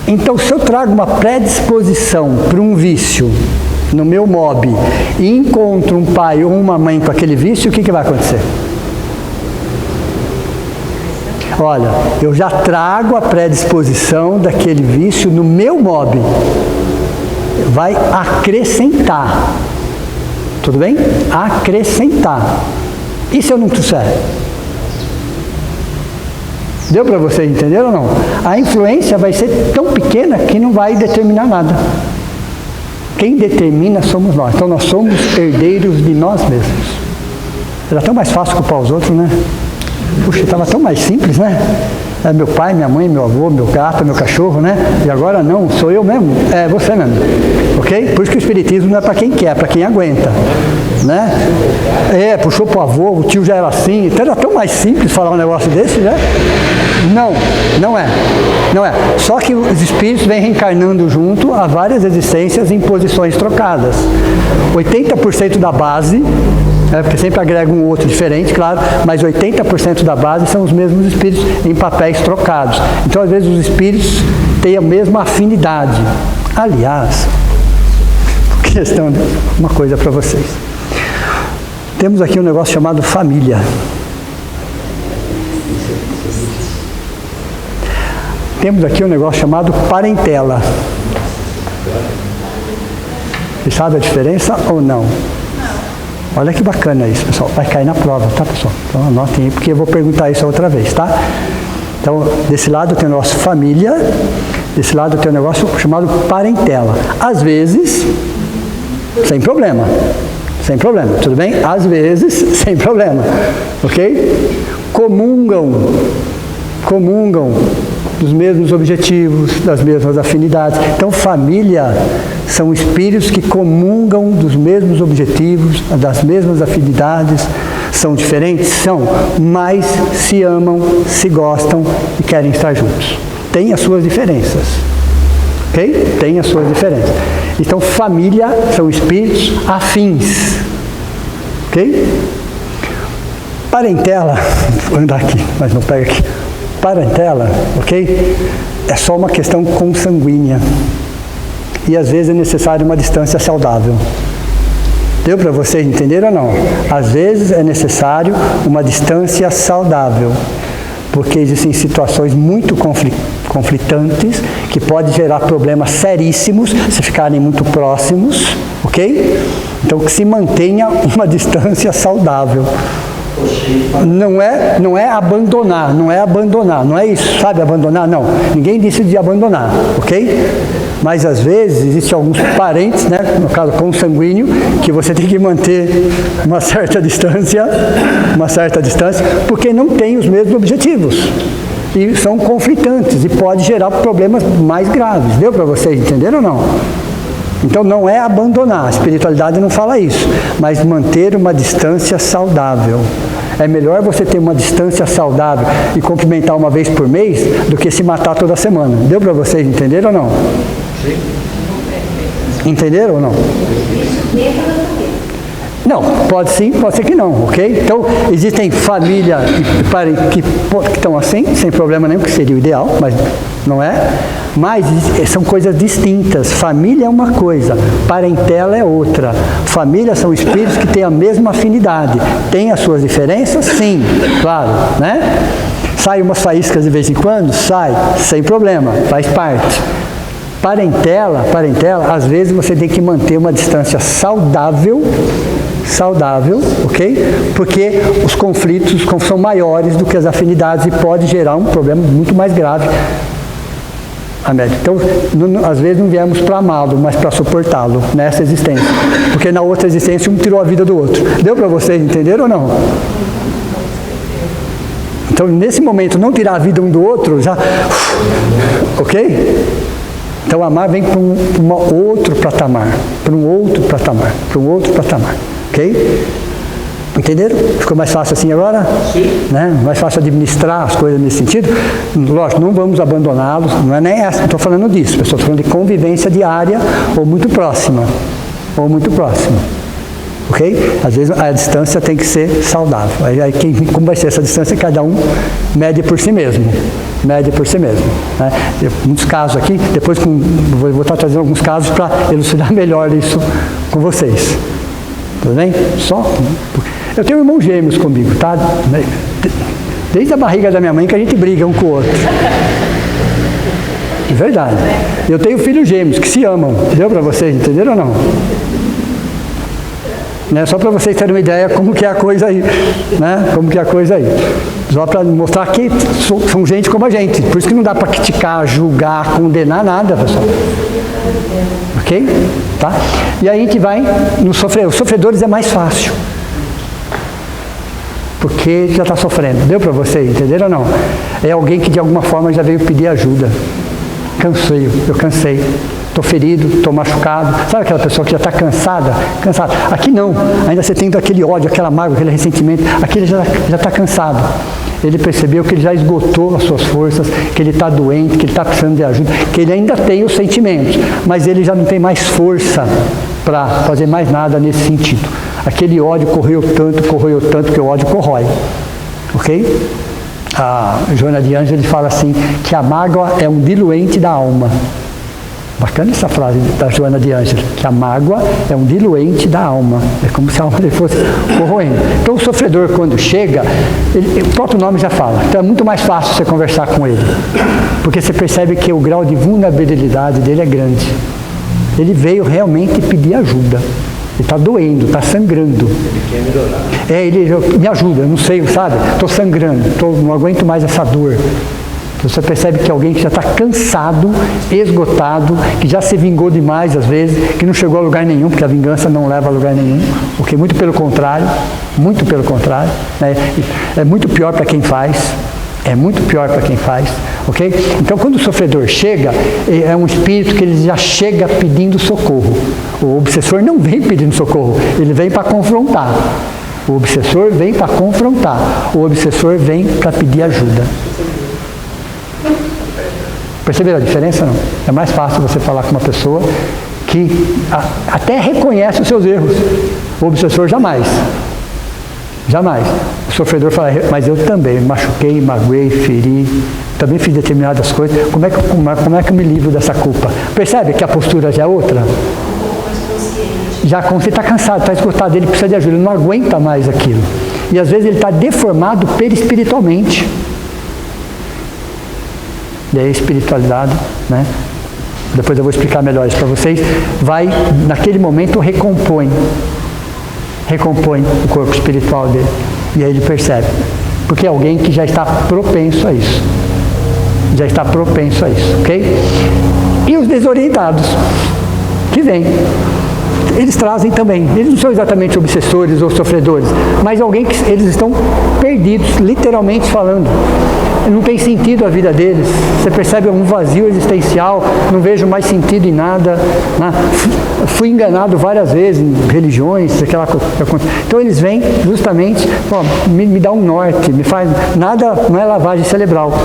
Então, se eu trago uma predisposição para um vício no meu MOB e encontro um pai ou uma mãe com aquele vício, o que vai acontecer? olha, eu já trago a predisposição daquele vício no meu mob. Vai acrescentar. Tudo bem? Acrescentar. E se eu não trouxer? Deu para vocês entenderem ou não? A influência vai ser tão pequena que não vai determinar nada. Quem determina somos nós. Então nós somos herdeiros de nós mesmos. Era tão mais fácil culpar os outros, né? Puxa, estava tão mais simples, né? É meu pai, minha mãe, meu avô, meu gato, meu cachorro, né? E agora não, sou eu mesmo. É você mesmo. Ok? Por isso que o espiritismo não é para quem quer, é para quem aguenta. Né? Puxou para o avô, o tio já era assim. Então era tão mais simples falar um negócio desse, né? Não, não é. Não é. Só que os espíritos vêm reencarnando junto a várias existências em posições trocadas. 80% da base, porque sempre agrega um outro diferente, claro, mas 80% da base são os mesmos espíritos em papéis trocados. Então, às vezes, os espíritos têm a mesma afinidade. Aliás, questão de uma coisa para vocês. Temos aqui um negócio chamado família. Temos aqui um negócio chamado parentela. Você sabe a diferença ou não? Olha que bacana isso, pessoal. Vai cair na prova, tá, pessoal? Então anotem aí, porque eu vou perguntar isso outra vez, tá? Então, desse lado tem o nosso família, desse lado tem um negócio chamado parentela. Às vezes, sem problema. Sem problema, tudo bem? Às vezes, sem problema. Ok? Comungam dos mesmos objetivos, das mesmas afinidades. Então, família são espíritos que comungam dos mesmos objetivos, das mesmas afinidades. São diferentes? São, mas se amam, se gostam e querem estar juntos. Tem as suas diferenças. Ok? Tem as suas diferenças. Então, família são espíritos afins. Ok? Parentela, vou andar aqui, mas não pega aqui. Parentela, ok? É só uma questão consanguínea. E às vezes é necessário uma distância saudável. Deu para vocês entenderem ou não? Às vezes é necessário uma distância saudável. Porque existem situações muito conflitantes que podem gerar problemas seríssimos se ficarem muito próximos, ok? Então que se mantenha uma distância saudável. Não é abandonar, não é isso, sabe, abandonar, não. Ninguém disse de abandonar, ok? Mas às vezes existem alguns parentes, né, no caso consanguíneo, que você tem que manter uma certa distância, porque não tem os mesmos objetivos. E são conflitantes e pode gerar problemas mais graves. Deu para vocês entenderem ou não? Então não é abandonar, a espiritualidade não fala isso, mas manter uma distância saudável. É melhor você ter uma distância saudável e cumprimentar uma vez por mês do que se matar toda semana. Deu para vocês entenderem ou não? Sim. Entenderam ou não? Não, pode sim, pode ser que não, ok? Então, existem família que estão assim, sem problema nenhum, que seria o ideal, mas não é. Mas são coisas distintas. Família é uma coisa, parentela é outra. Família são espíritos que têm a mesma afinidade. Tem as suas diferenças? Sim, claro, né? Sai umas faíscas de vez em quando? Sai, sem problema, faz parte. Parentela, às vezes você tem que manter uma distância saudável, ok? Porque os conflitos são maiores do que as afinidades e pode gerar um problema muito mais grave a médio. Então, às vezes não viemos para amá-lo, mas para suportá-lo nessa existência. Porque na outra existência um tirou a vida do outro. Deu para vocês entenderem ou não? Então, nesse momento, não tirar a vida um do outro, já... Ok? Então, amar vem para um outro patamar. Ok? Entenderam? Ficou mais fácil assim agora? Sim. Né? Mais fácil administrar as coisas nesse sentido? Lógico, não vamos abandoná-los, não é nem essa, não estou falando disso, estou falando de convivência diária ou muito próxima. Ok? Às vezes a distância tem que ser saudável. Aí como vai ser essa distância? Cada um mede por si mesmo. Né? Muitos casos aqui, depois vou estar trazendo alguns casos para elucidar melhor isso com vocês. Tudo bem? Eu tenho irmãos gêmeos comigo, tá? Desde a barriga da minha mãe que a gente briga um com o outro. É verdade. Eu tenho filhos gêmeos que se amam. Deu para vocês, entenderam ou não? Né? Só para vocês terem uma ideia como que é a coisa aí. Né? Como que é a coisa aí. Só para mostrar que são gente como a gente. Por isso que não dá para criticar, julgar, condenar nada, pessoal. Ok? Tá? E aí a gente vai no sofredor. Os sofredores é mais fácil. Porque já está sofrendo. Deu para vocês, entenderam ou não? É alguém que de alguma forma já veio pedir ajuda. Eu cansei. Estou ferido, estou machucado. Sabe aquela pessoa que já está cansada? Aqui não. Ainda você tem aquele ódio, aquela mágoa, aquele ressentimento. Aqui ele já está cansado. Ele percebeu que ele já esgotou as suas forças, que ele está doente, que ele está precisando de ajuda, que ele ainda tem os sentimentos, mas ele já não tem mais força para fazer mais nada nesse sentido. Aquele ódio corroeu tanto que o ódio corrói. Ok? A Joana de Ângeles fala assim, que a mágoa é um diluente da alma. Bacana essa frase da Joana de Ângeles, que a mágoa é um diluente da alma. É como se a alma dele fosse corroendo. Então o sofredor, quando chega, o próprio nome já fala. Então é muito mais fácil você conversar com ele. Porque você percebe que o grau de vulnerabilidade dele é grande. Ele veio realmente pedir ajuda. Ele está doendo, está sangrando. Ele quer melhorar. Ele me ajuda, eu não sei, sabe? Estou sangrando, não aguento mais essa dor. Você percebe que alguém que já está cansado, esgotado, que já se vingou demais às vezes, que não chegou a lugar nenhum, porque a vingança não leva a lugar nenhum, porque muito pelo contrário, né? É muito pior para quem faz, ok? Então quando o sofredor chega, é um espírito que ele já chega pedindo socorro. O obsessor não vem pedindo socorro, ele vem para confrontar. O obsessor vem para confrontar, o obsessor vem para pedir ajuda. Perceberam a diferença, não? É mais fácil você falar com uma pessoa que até reconhece os seus erros. O obsessor jamais. Jamais. O sofredor fala, mas eu também machuquei, magoei, feri, também fiz determinadas coisas. Como é que eu me livro dessa culpa? Percebe que a postura já é outra? Já como você está cansado, está esgotado, ele precisa de ajuda, ele não aguenta mais aquilo. E às vezes ele está deformado perispiritualmente. E aí a espiritualidade, né? Depois eu vou explicar melhor isso para vocês, vai, naquele momento, recompõe o corpo espiritual dele. E aí ele percebe. Porque é alguém que já está propenso a isso. Ok? E os desorientados, que vêm. Eles trazem também, eles não são exatamente obsessores ou sofredores, mas alguém que eles estão perdidos, literalmente falando. Não tem sentido a vida deles. Você percebe um vazio existencial, não vejo mais sentido em nada. Né? Fui enganado várias vezes em religiões, aquela coisa. Então eles vêm justamente, me dá um norte, me faz nada, não é lavagem cerebral,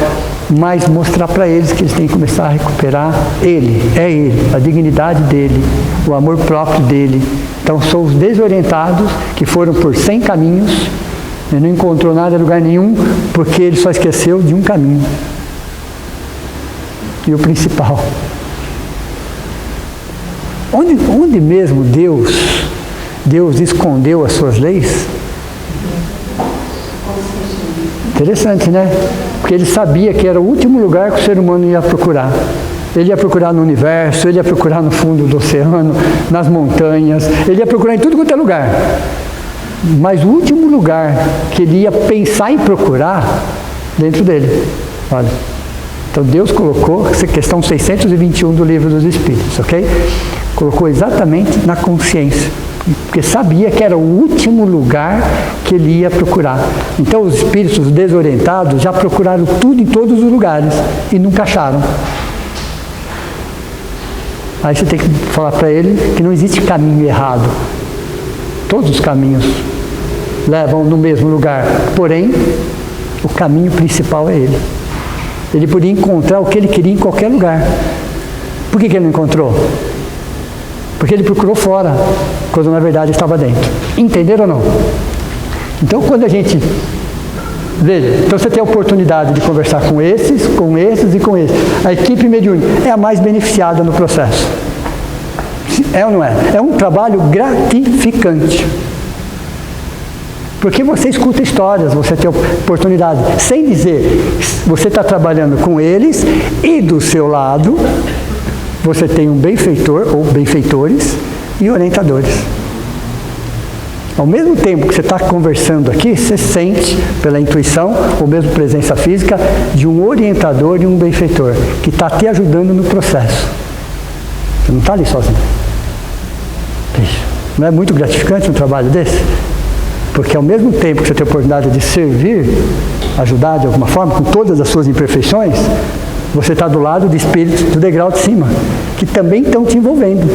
mas mostrar para eles que eles têm que começar a recuperar ele, a dignidade dele, o amor próprio dele. Então são os desorientados que foram por 100 caminhos. Ele não encontrou nada em lugar nenhum, porque ele só esqueceu de um caminho. E o principal. Onde mesmo Deus escondeu as suas leis? Interessante, né? Porque ele sabia que era o último lugar que o ser humano ia procurar. Ele ia procurar no universo, ele ia procurar no fundo do oceano, nas montanhas, ele ia procurar em tudo quanto é lugar. Mas o último lugar que ele ia pensar em procurar, dentro dele. Olha. Então Deus colocou, essa questão 621 do Livro dos Espíritos, ok? Colocou exatamente na consciência. Porque sabia que era o último lugar que ele ia procurar. Então os espíritos desorientados já procuraram tudo em todos os lugares e nunca acharam. Aí você tem que falar para ele que não existe caminho errado. Todos os caminhos levam no mesmo lugar, porém, o caminho principal é ele. Ele podia encontrar o que ele queria em qualquer lugar. Por que ele não encontrou? Porque ele procurou fora, quando na verdade estava dentro. Entenderam ou não? Então, quando a gente... Veja, então você tem a oportunidade de conversar com esses e com esses. A equipe mediúnica é a mais beneficiada no processo. É ou não é? É um trabalho gratificante. Porque você escuta histórias, você tem oportunidade. Sem dizer, você está trabalhando com eles e do seu lado você tem um benfeitor ou benfeitores e orientadores. Ao mesmo tempo que você está conversando aqui, você sente, pela intuição, ou mesmo presença física, de um orientador e um benfeitor, que está te ajudando no processo. Você não está ali sozinho. Não é muito gratificante um trabalho desse? Porque ao mesmo tempo que você tem a oportunidade de servir, ajudar de alguma forma, com todas as suas imperfeições, você está do lado de espíritos do degrau de cima, que também estão te envolvendo.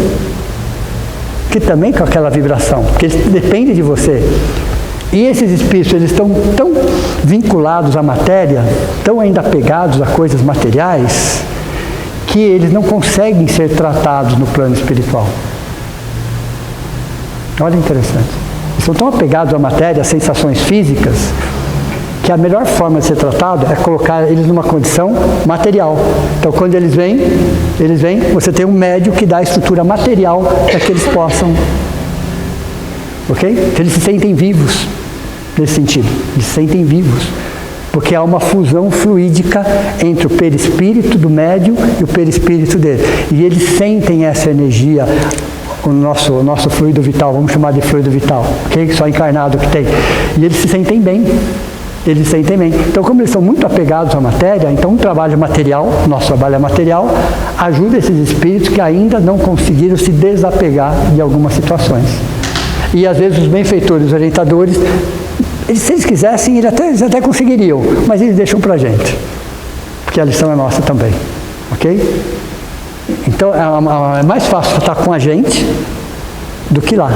Que também com aquela vibração, porque eles dependem de você. E esses espíritos, eles estão tão vinculados à matéria, tão ainda apegados a coisas materiais, que eles não conseguem ser tratados no plano espiritual. Olha interessante. Eles são tão apegados à matéria, às sensações físicas, que a melhor forma de ser tratado é colocar eles numa condição material. Então, quando eles vêm, você tem um médium que dá a estrutura material para que eles possam, ok? Então, eles se sentem vivos, nesse sentido. Eles se sentem vivos, porque há uma fusão fluídica entre o perispírito do médium e o perispírito dele. E eles sentem essa energia, o nosso fluido vital, vamos chamar de fluido vital, ok? Só encarnado que tem. E eles se sentem bem. Eles sentem bem. Então, como eles são muito apegados à matéria, então o trabalho material, nosso trabalho material, ajuda esses espíritos que ainda não conseguiram se desapegar de algumas situações. E às vezes os benfeitores, os orientadores, se eles quisessem, eles até conseguiriam, mas eles deixam para a gente, porque a lição é nossa também, ok? Então é mais fácil estar com a gente do que lá.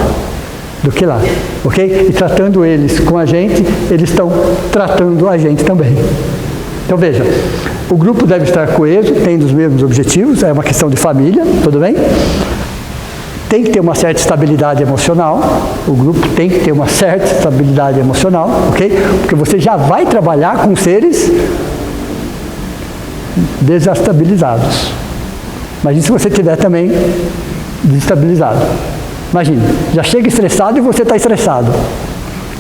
Ok? E tratando eles com a gente, eles estão tratando a gente também. Então veja, o grupo deve estar coeso, tendo os mesmos objetivos, é uma questão de família, tudo bem? Tem que ter uma certa estabilidade emocional, o grupo tem que ter uma certa estabilidade emocional, ok? Porque você já vai trabalhar com seres desestabilizados. Imagina se você estiver também desestabilizado. Imagina, já chega estressado e você está estressado,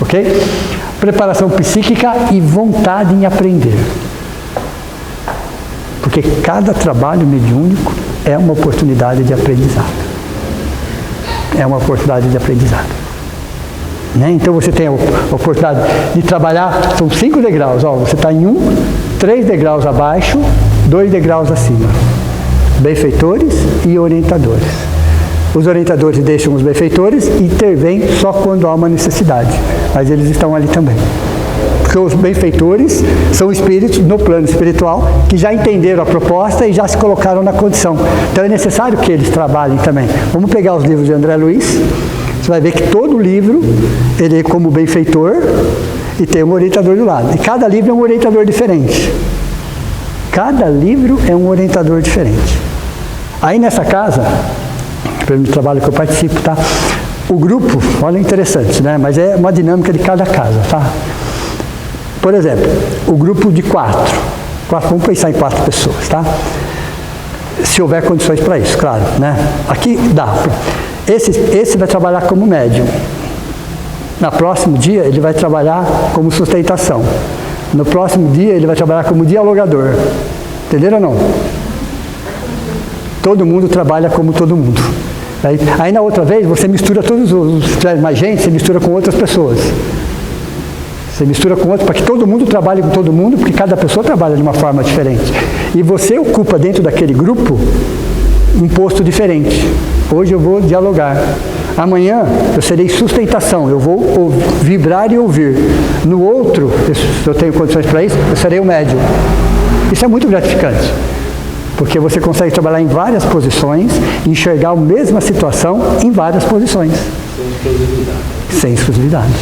ok? Preparação psíquica e vontade em aprender. Porque cada trabalho mediúnico é uma oportunidade de aprendizado. É uma oportunidade de aprendizado. Né? Então você tem a oportunidade de trabalhar, são 5 degraus, ó, você está em 3 degraus abaixo, 2 degraus acima. Benfeitores e orientadores. Os orientadores deixam os benfeitores e intervêm só quando há uma necessidade. Mas eles estão ali também. Porque os benfeitores são espíritos no plano espiritual que já entenderam a proposta e já se colocaram na condição. Então é necessário que eles trabalhem também. Vamos pegar os livros de André Luiz. Você vai ver que todo livro, ele é como benfeitor e tem um orientador do lado. E cada livro é um orientador diferente. Cada livro é um orientador diferente. Aí nessa casa, pelo trabalho que eu participo, tá? O grupo, olha interessante, né? Mas é uma dinâmica de cada casa, tá? Por exemplo, o grupo de 4, vamos pensar em 4 pessoas, tá? Se houver condições para isso, claro, né? Aqui dá. Esse vai trabalhar como médium. No próximo dia ele vai trabalhar como sustentação. No próximo dia ele vai trabalhar como dialogador. Entenderam ou não? Todo mundo trabalha como todo mundo. Aí na outra vez você mistura todos os, se tiver mais gente, você mistura com outras pessoas. Você mistura com outros para que todo mundo trabalhe com todo mundo, porque cada pessoa trabalha de uma forma diferente. E você ocupa dentro daquele grupo um posto diferente. Hoje eu vou dialogar. Amanhã eu serei sustentação, eu vou vibrar e ouvir. No outro, se eu tenho condições para isso, eu serei o médium. Isso é muito gratificante. Porque você consegue trabalhar em várias posições e enxergar a mesma situação em várias posições. Sem exclusividade.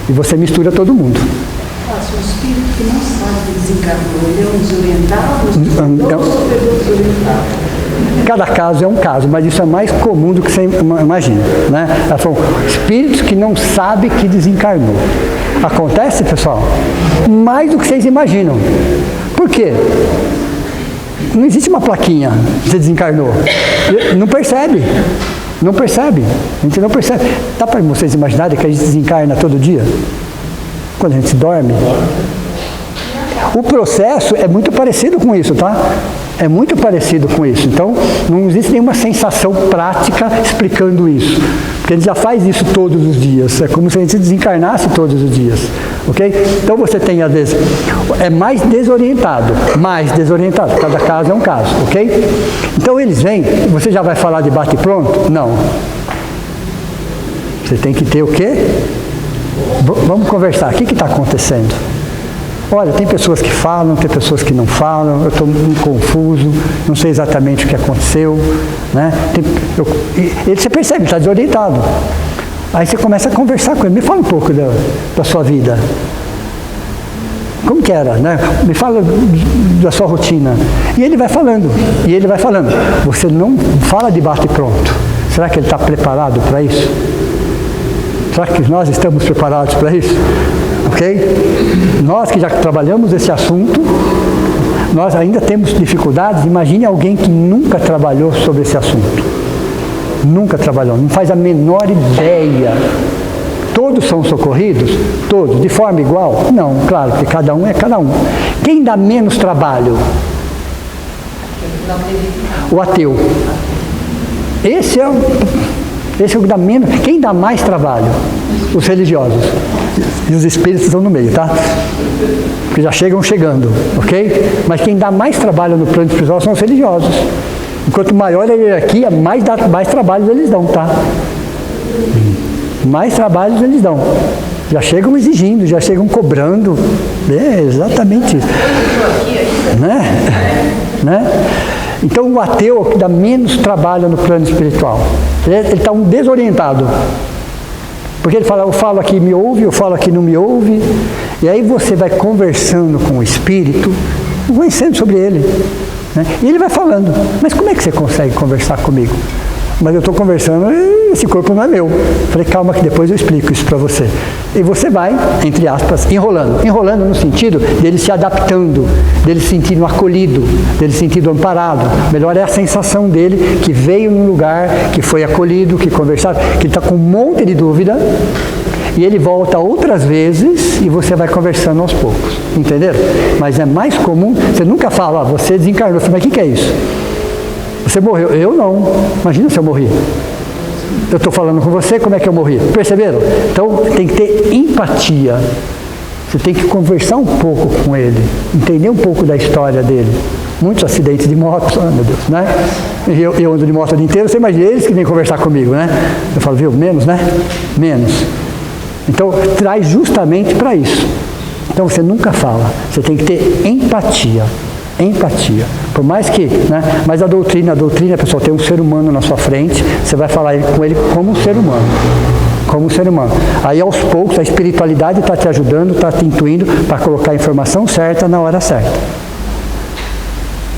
E você mistura todo mundo. O espírito que não sabe desencarnou, ele é um desorientado, ou sofredor desorientado? Cada caso é um caso, mas isso é mais comum do que você imagina. Né? São espíritos que não sabem que desencarnou. Acontece, pessoal? Mais do que vocês imaginam. Por quê? Não existe uma plaquinha, você desencarnou. Não percebe. Não percebe. A gente não percebe. Dá para vocês imaginarem que a gente desencarna todo dia? Quando a gente dorme. O processo é muito parecido com isso, tá? É muito parecido com isso. Então, não existe nenhuma sensação prática explicando isso. Porque a gente já faz isso todos os dias. É como se a gente desencarnasse todos os dias. Ok? Então, você tem, às vezes, é mais desorientado. Cada caso é um caso. Ok? Então, eles vêm. Você já vai falar de bate pronto? Não. Você tem que ter o quê? Vamos conversar. O que está acontecendo? Olha, tem pessoas que falam, tem pessoas que não falam, eu estou muito confuso, não sei exatamente o que aconteceu, né? Você percebe, está desorientado. Aí você começa a conversar com ele, me fala um pouco da sua vida. Como que era, né? Me fala da sua rotina. E ele vai falando. Você não fala de bate pronto. Será que ele está preparado para isso? Será que nós estamos preparados para isso? Ok? Nós que já trabalhamos esse assunto, nós ainda temos dificuldades. Imagine alguém que nunca trabalhou sobre esse assunto. Nunca trabalhou, não faz a menor ideia. Todos são socorridos? Todos, de forma igual? Não, claro, porque cada um é cada um. Quem dá menos trabalho? O ateu. Esse é o que dá menos. Quem dá mais trabalho? Os religiosos. E os espíritos estão no meio, tá? Porque já chegando, ok? Mas quem dá mais trabalho no plano espiritual são os religiosos. Enquanto maior a hierarquia, mais trabalhos eles dão, tá? Mais trabalhos eles dão. Já chegam exigindo, já chegam cobrando. É exatamente isso. Né? Então o ateu é o que dá menos trabalho no plano espiritual. Ele está desorientado. Porque ele fala, eu falo aqui, me ouve, eu falo aqui, não me ouve. E aí você vai conversando com o espírito, conhecendo sobre ele. Né? E ele vai falando, mas como é que você consegue conversar comigo? Mas eu estou conversando, esse corpo não é meu. Falei, calma que depois eu explico isso para você. E você vai, entre aspas, enrolando no sentido dele se adaptando, dele se sentindo acolhido, dele se sentindo amparado. Melhor é a sensação dele que veio num lugar, que foi acolhido, que conversaram, que ele está com um monte de dúvida, e ele volta outras vezes e você vai conversando aos poucos. Entenderam? Mas é mais comum, você nunca fala, você desencarnou, mas o que é isso? Você morreu. Eu não. Imagina se eu morri. Eu estou falando com você, como é que eu morri? Perceberam? Então, tem que ter empatia. Você tem que conversar um pouco com ele, entender um pouco da história dele. Muitos acidentes de moto, meu Deus, né? Eu ando de moto o dia inteiro, você imagina eles que vêm conversar comigo, né? Eu falo, viu, menos, né? Menos. Então, traz justamente para isso. Então, você nunca fala. Você tem que ter empatia. Empatia. Por mais que, né? Mas a doutrina, pessoal, tem um ser humano na sua frente, você vai falar com ele como um ser humano. Como um ser humano. Aí, aos poucos, a espiritualidade está te ajudando, está te intuindo para colocar a informação certa na hora certa.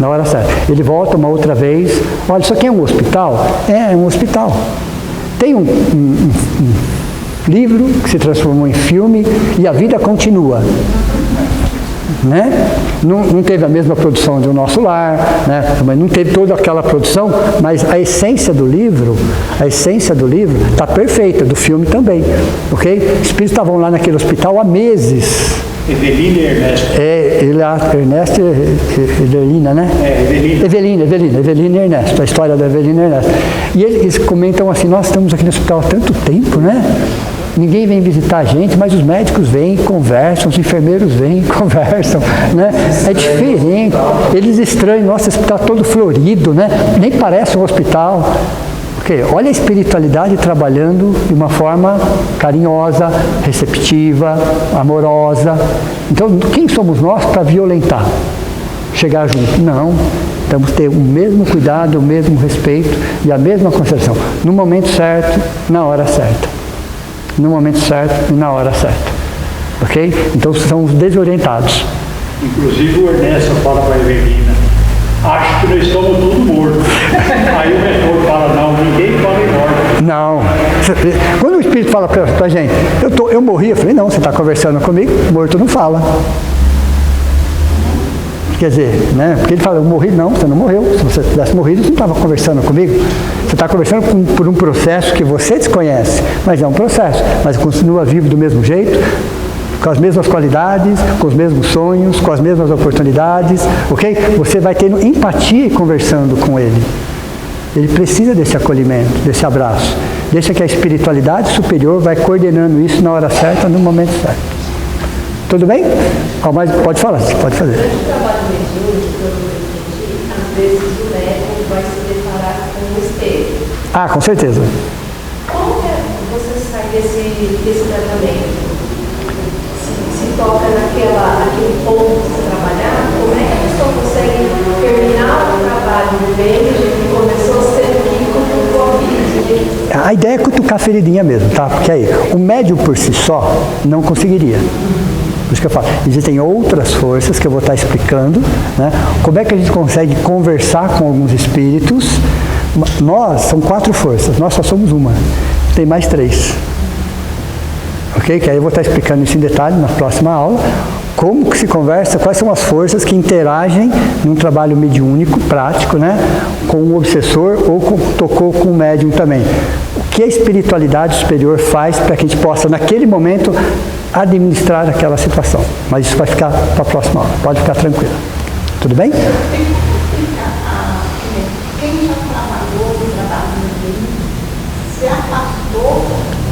Na hora certa. Ele volta uma outra vez. Olha, isso aqui é um hospital? É um hospital. Tem um livro que se transformou em filme e a vida continua. Né? Não teve a mesma produção do Nosso Lar, né? Mas não teve toda aquela produção, mas a essência do livro está perfeita, do filme também, ok? Os espíritos estavam lá naquele hospital há meses. Evelina e Ernesto. Ernesto e Evelina, né? Evelina e Ernesto, a história da Evelina e Ernesto. E eles comentam assim, nós estamos aqui no hospital há tanto tempo, né? Ninguém vem visitar a gente, mas os médicos vêm, conversam, os enfermeiros vêm, conversam, né? É diferente. Eles estranham, nossa, esse hospital todo florido, né? Nem parece um hospital. Porque olha a espiritualidade trabalhando de uma forma carinhosa, receptiva, amorosa. Então, quem somos nós para violentar? Chegar junto? Não. Temos que ter o mesmo cuidado, o mesmo respeito e a mesma consideração. No momento certo, na hora certa. No momento certo e na hora certa. Ok? Então são os desorientados. Inclusive o Ernesto fala para a Evelina, acho que nós estamos todos mortos. Aí o mentor fala, não, ninguém fala em morte. Não. Quando o Espírito fala para a gente, eu morri, eu falei, não, você está conversando comigo, morto não fala. Quer dizer, né? Porque ele fala, eu morri, não, você não morreu. Se você tivesse morrido, você não estava conversando comigo. Você está conversando por um processo que você desconhece, mas é um processo. Mas continua vivo do mesmo jeito, com as mesmas qualidades, com os mesmos sonhos, com as mesmas oportunidades, ok? Você vai tendo empatia e conversando com ele. Ele precisa desse acolhimento, desse abraço. Deixa que a espiritualidade superior vai coordenando isso na hora certa, no momento certo. Tudo bem? Mas pode falar, pode fazer. Durante o trabalho mediúnico, pelo que eu entendi, às vezes o médium vai se deparar com o espelho. Ah, com certeza. Como que você sai desse tratamento? Se toca naquele ponto de se trabalhar, como é que a pessoa consegue terminar o trabalho do médium que começou sendo que com o Covid? A ideia é cutucar a feridinha mesmo, tá? Porque aí, o médium por si só não conseguiria. Por isso que eu falo, existem outras forças que eu vou estar explicando, né? Como é que a gente consegue conversar com alguns espíritos. Nós, são 4 forças, nós só somos uma, tem mais 3. Ok? Que aí eu vou estar explicando isso em detalhe na próxima aula. Como que se conversa, quais são as forças que interagem num trabalho mediúnico, prático, né? Com o obsessor ou tocou com o médium também. O que a espiritualidade superior faz para que a gente possa, naquele momento, administrar aquela situação. Mas isso vai ficar para a próxima aula, pode ficar tranquilo. Tudo bem? Quem já trabalhou no trabalho mediúnico, se afastou,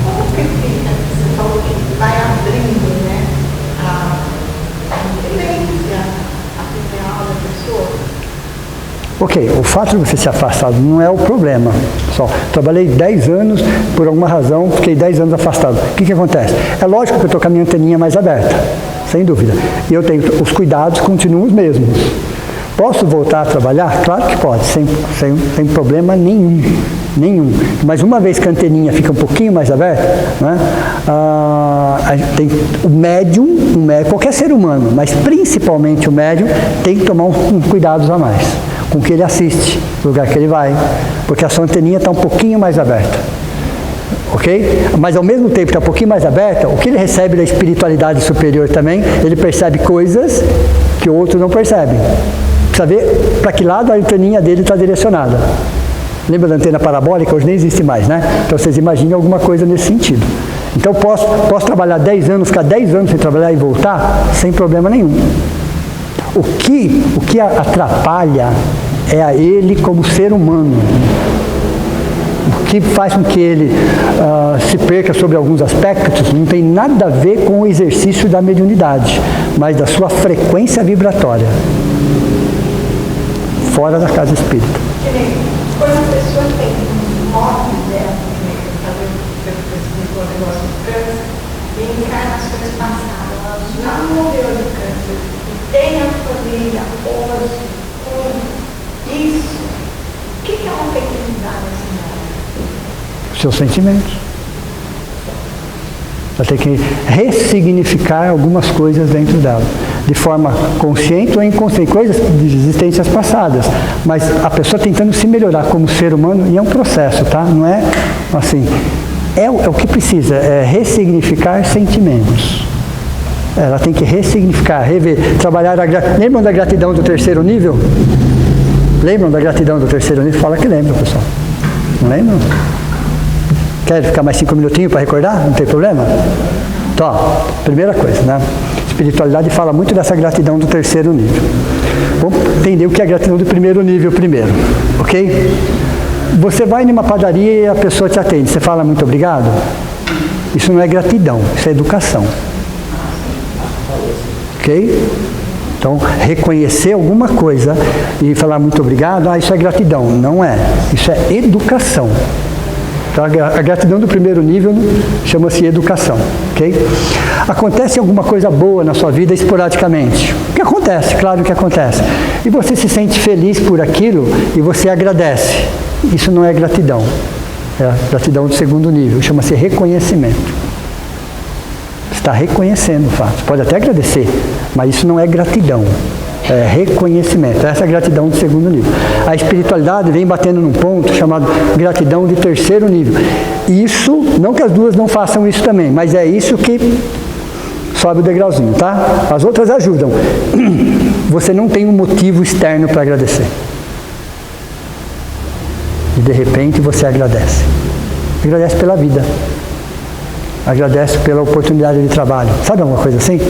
como que fica? Você falou que vai abrindo, né? A inteligência artificial da pessoa. Ok, o fato de você ser afastado não é o problema. Só trabalhei 10 anos, por alguma razão, fiquei 10 anos afastado. O que acontece? É lógico que eu estou com a minha anteninha mais aberta, sem dúvida. E eu tenho, os cuidados continuam os mesmos. Posso voltar a trabalhar? Claro que pode, sem problema nenhum. Mas uma vez que a anteninha fica um pouquinho mais aberta, né, tem o médium, qualquer ser humano, mas principalmente o médium, tem que tomar uns cuidados a mais com o que ele assiste, o lugar que ele vai, porque a sua anteninha está um pouquinho mais aberta. Ok? Mas ao mesmo tempo que está um pouquinho mais aberta, o que ele recebe da espiritualidade superior também, ele percebe coisas que o outro não percebe. Precisa ver para que lado a anteninha dele está direcionada. Lembra da antena parabólica? Hoje nem existe mais, né? Então vocês imaginem alguma coisa nesse sentido. Então posso trabalhar 10 anos, ficar 10 anos sem trabalhar e voltar, sem problema nenhum. O que atrapalha é a ele como ser humano. O que faz com que ele se perca sobre alguns aspectos não tem nada a ver com o exercício da mediunidade, mas da sua frequência vibratória, fora da casa espírita. Quando a pessoa tem morte dela, talvez você explicou o negócio do câncer, em encarnações passadas, ela já morreu de câncer, e tem a família hoje com isso, o que ela tem que mudar nesse momento? Seus sentimentos. Ela tem que ressignificar algumas coisas dentro dela, de forma consciente ou inconsciente, coisas de existências passadas. Mas a pessoa tentando se melhorar como ser humano, e é um processo, tá? Não é assim. É o que precisa, é ressignificar sentimentos. Ela tem que ressignificar, rever, trabalhar a gratidão. Lembram da gratidão do 3º nível? Lembram da gratidão do 3º nível? Fala que lembra, pessoal. Não lembram? Quer ficar mais 5 minutinhos para recordar? Não tem problema? Então, ó, primeira coisa, né? Espiritualidade fala muito dessa gratidão do 3º nível. Vamos entender o que é a gratidão do 1º nível primeiro, ok? Você vai numa padaria e a pessoa te atende, você fala muito obrigado? Isso não é gratidão, isso é educação. Ok? Então, reconhecer alguma coisa e falar muito obrigado, isso é gratidão. Não é, isso é educação. Então, a gratidão do 1º nível chama-se educação, ok? Acontece alguma coisa boa na sua vida esporadicamente? O que acontece? Claro que acontece. E você se sente feliz por aquilo e você agradece. Isso não é gratidão. É a gratidão do 2º nível, chama-se reconhecimento. Você está reconhecendo o fato. Pode até agradecer, mas isso não é gratidão. É reconhecimento. Essa é a gratidão do 2º nível. A espiritualidade vem batendo num ponto chamado gratidão de 3º nível. Isso, não que as duas não façam isso também, mas é isso que sobe o degrauzinho, tá? As outras ajudam. Você não tem um motivo externo para agradecer. E de repente você agradece. Agradece pela vida. agradece pela oportunidade de trabalho. Sabe alguma coisa assim?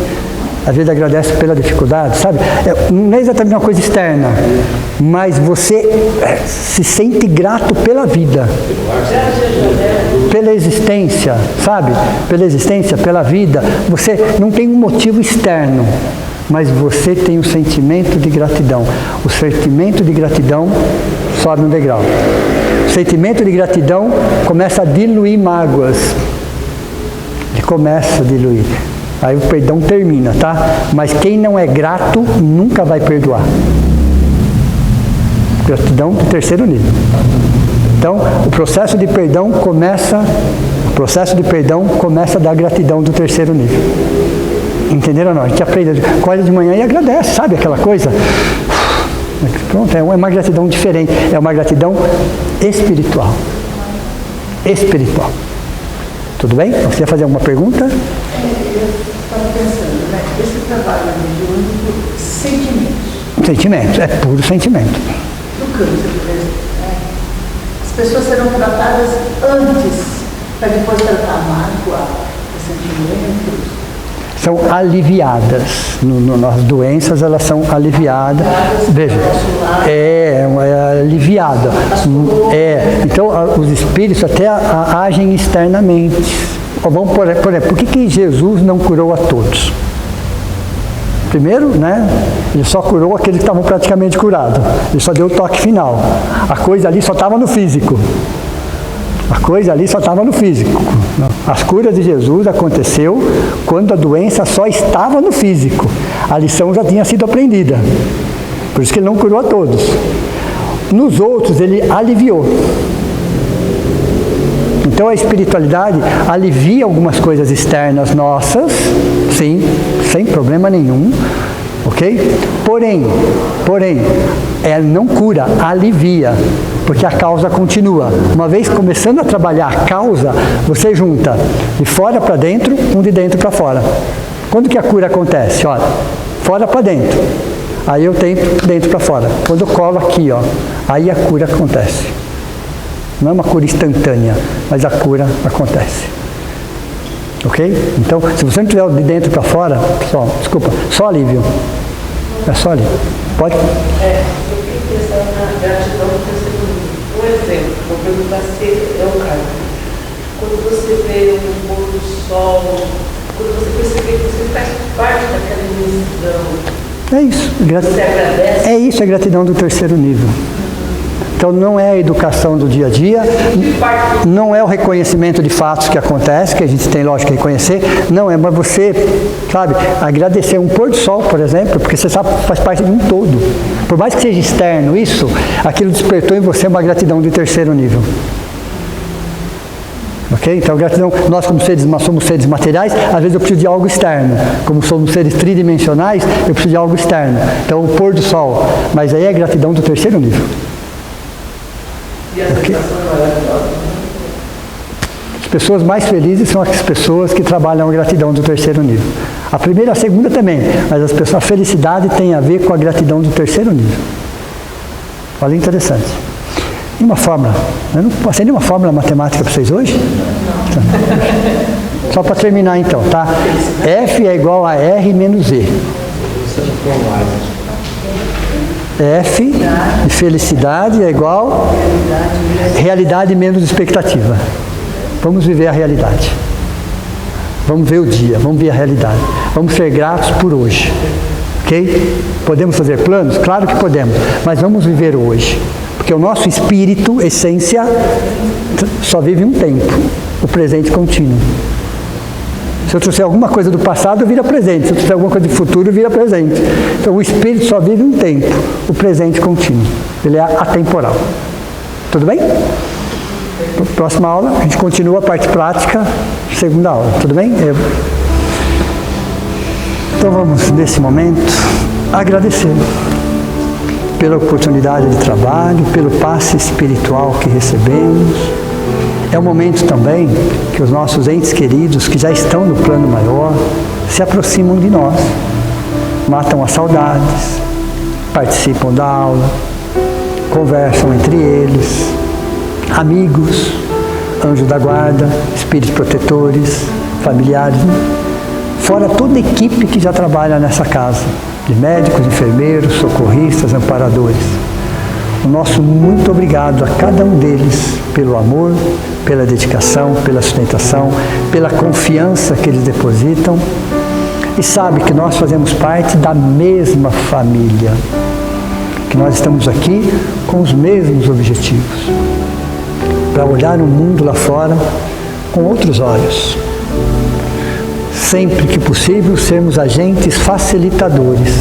Às vezes agradece pela dificuldade, sabe? Não é exatamente uma coisa externa, mas você se sente grato pela vida, pela existência, sabe? Pela existência, pela vida. Você não tem um motivo externo, mas você tem um sentimento de gratidão. O sentimento de gratidão sobe um degrau. O sentimento de gratidão começa a diluir mágoas. Ele começa a diluir. Aí o perdão termina, tá? Mas quem não é grato nunca vai perdoar. Gratidão do terceiro nível. Então, o processo de perdão começa da gratidão do terceiro nível. Entenderam ou não? A gente aprende, acorda de manhã e agradece, sabe aquela coisa? Pronto, é uma gratidão diferente, é uma gratidão espiritual. Espiritual. Tudo bem? Você quer fazer alguma pergunta? Eu estava pensando, né? Esse trabalho mediúnico, sentimentos. Sentimentos, é puro sentimento. Do câncer, por exemplo, né? As pessoas serão tratadas antes, para depois tratar a mágoa, os sentimentos. São aliviadas. Nas doenças, elas são aliviadas. Veja, é aliviada. Então, os espíritos até agem externamente. Vamos por exemplo, por que Jesus não curou a todos? Primeiro, né, ele só curou aqueles que estavam praticamente curados. Ele só deu o toque final. A coisa ali só estava no físico. A coisa ali só estava no físico. As curas de Jesus aconteceu quando a doença só estava no físico. A lição já tinha sido aprendida. Por isso que ele não curou a todos. Nos outros, ele aliviou. Então a espiritualidade alivia algumas coisas externas nossas, sim, sem problema nenhum, ok? Porém, ela não cura, alivia, porque a causa continua. Uma vez começando a trabalhar a causa, você junta de fora para dentro, um de dentro para fora. Quando que a cura acontece? Olha, fora para dentro, aí eu tenho dentro para fora. Quando eu colo aqui, ó, aí a cura acontece. Não é uma cura instantânea, mas a cura acontece. Ok? Então, se você não tiver de dentro para fora, só alívio. É só alívio. Pode? Eu fiquei pensando na gratidão do terceiro nível. Um exemplo, vou perguntar se é o caso. Quando você vê um pôr do sol, quando você percebe que você faz parte daquela imensidão. É isso. Você agradece? É isso, é gratidão do terceiro nível. Então não é a educação do dia a dia, não é o reconhecimento de fatos que acontece, que a gente tem lógico que reconhecer, não é, mas você, sabe, agradecer um pôr do sol, por exemplo, porque você sabe, faz parte de um todo. Por mais que seja externo isso, aquilo despertou em você uma gratidão de terceiro nível. Ok? Então gratidão, nós como seres, somos seres materiais, às vezes eu preciso de algo externo. Como somos seres tridimensionais, eu preciso de algo externo. Então o pôr do sol, mas aí é gratidão do terceiro nível. E a sensação é maravilhosa. As pessoas mais felizes são as pessoas que trabalham a gratidão do terceiro nível. A primeira e a segunda também, mas a felicidade tem a ver com a gratidão do terceiro nível. Olha, interessante. E uma fórmula? Eu não passei nenhuma fórmula matemática para vocês hoje? Só para terminar então, tá? F é igual a R menos E. F de felicidade é igual realidade menos expectativa. Vamos viver a realidade. Vamos ver o dia, vamos ver a realidade. Vamos ser gratos por hoje. Ok? Podemos fazer planos? Claro que podemos, mas vamos viver hoje. Porque o nosso espírito, essência, só vive um tempo. O presente contínuo. Se eu trouxer alguma coisa do passado, vira presente. Se eu trouxer alguma coisa do futuro, vira presente. Então o espírito só vive um tempo, o presente contínuo. Ele é atemporal. Tudo bem? Próxima aula, a gente continua a parte prática, segunda aula. Tudo bem? Então vamos, nesse momento, agradecer pela oportunidade de trabalho, pelo passe espiritual que recebemos. É um momento também que os nossos entes queridos, que já estão no plano maior, se aproximam de nós, matam as saudades, participam da aula, conversam entre eles, amigos, anjos da guarda, espíritos protetores, familiares, fora toda a equipe que já trabalha nessa casa, de médicos, enfermeiros, socorristas, amparadores. O nosso muito obrigado a cada um deles pelo amor, pela dedicação, pela sustentação, pela confiança que eles depositam, e sabe que nós fazemos parte da mesma família, que nós estamos aqui com os mesmos objetivos, para olhar o mundo lá fora com outros olhos. Sempre que possível, sermos agentes facilitadores,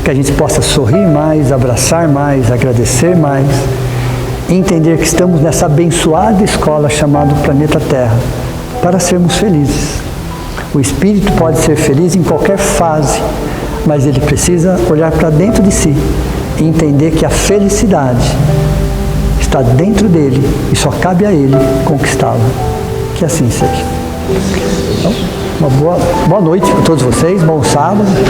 que a gente possa sorrir mais, abraçar mais, agradecer mais, e entender que estamos nessa abençoada escola chamada Planeta Terra, para sermos felizes. O espírito pode ser feliz em qualquer fase, mas ele precisa olhar para dentro de si e entender que a felicidade está dentro dele e só cabe a ele conquistá-la. Que assim seja. Então, uma boa noite a todos vocês, bom sábado.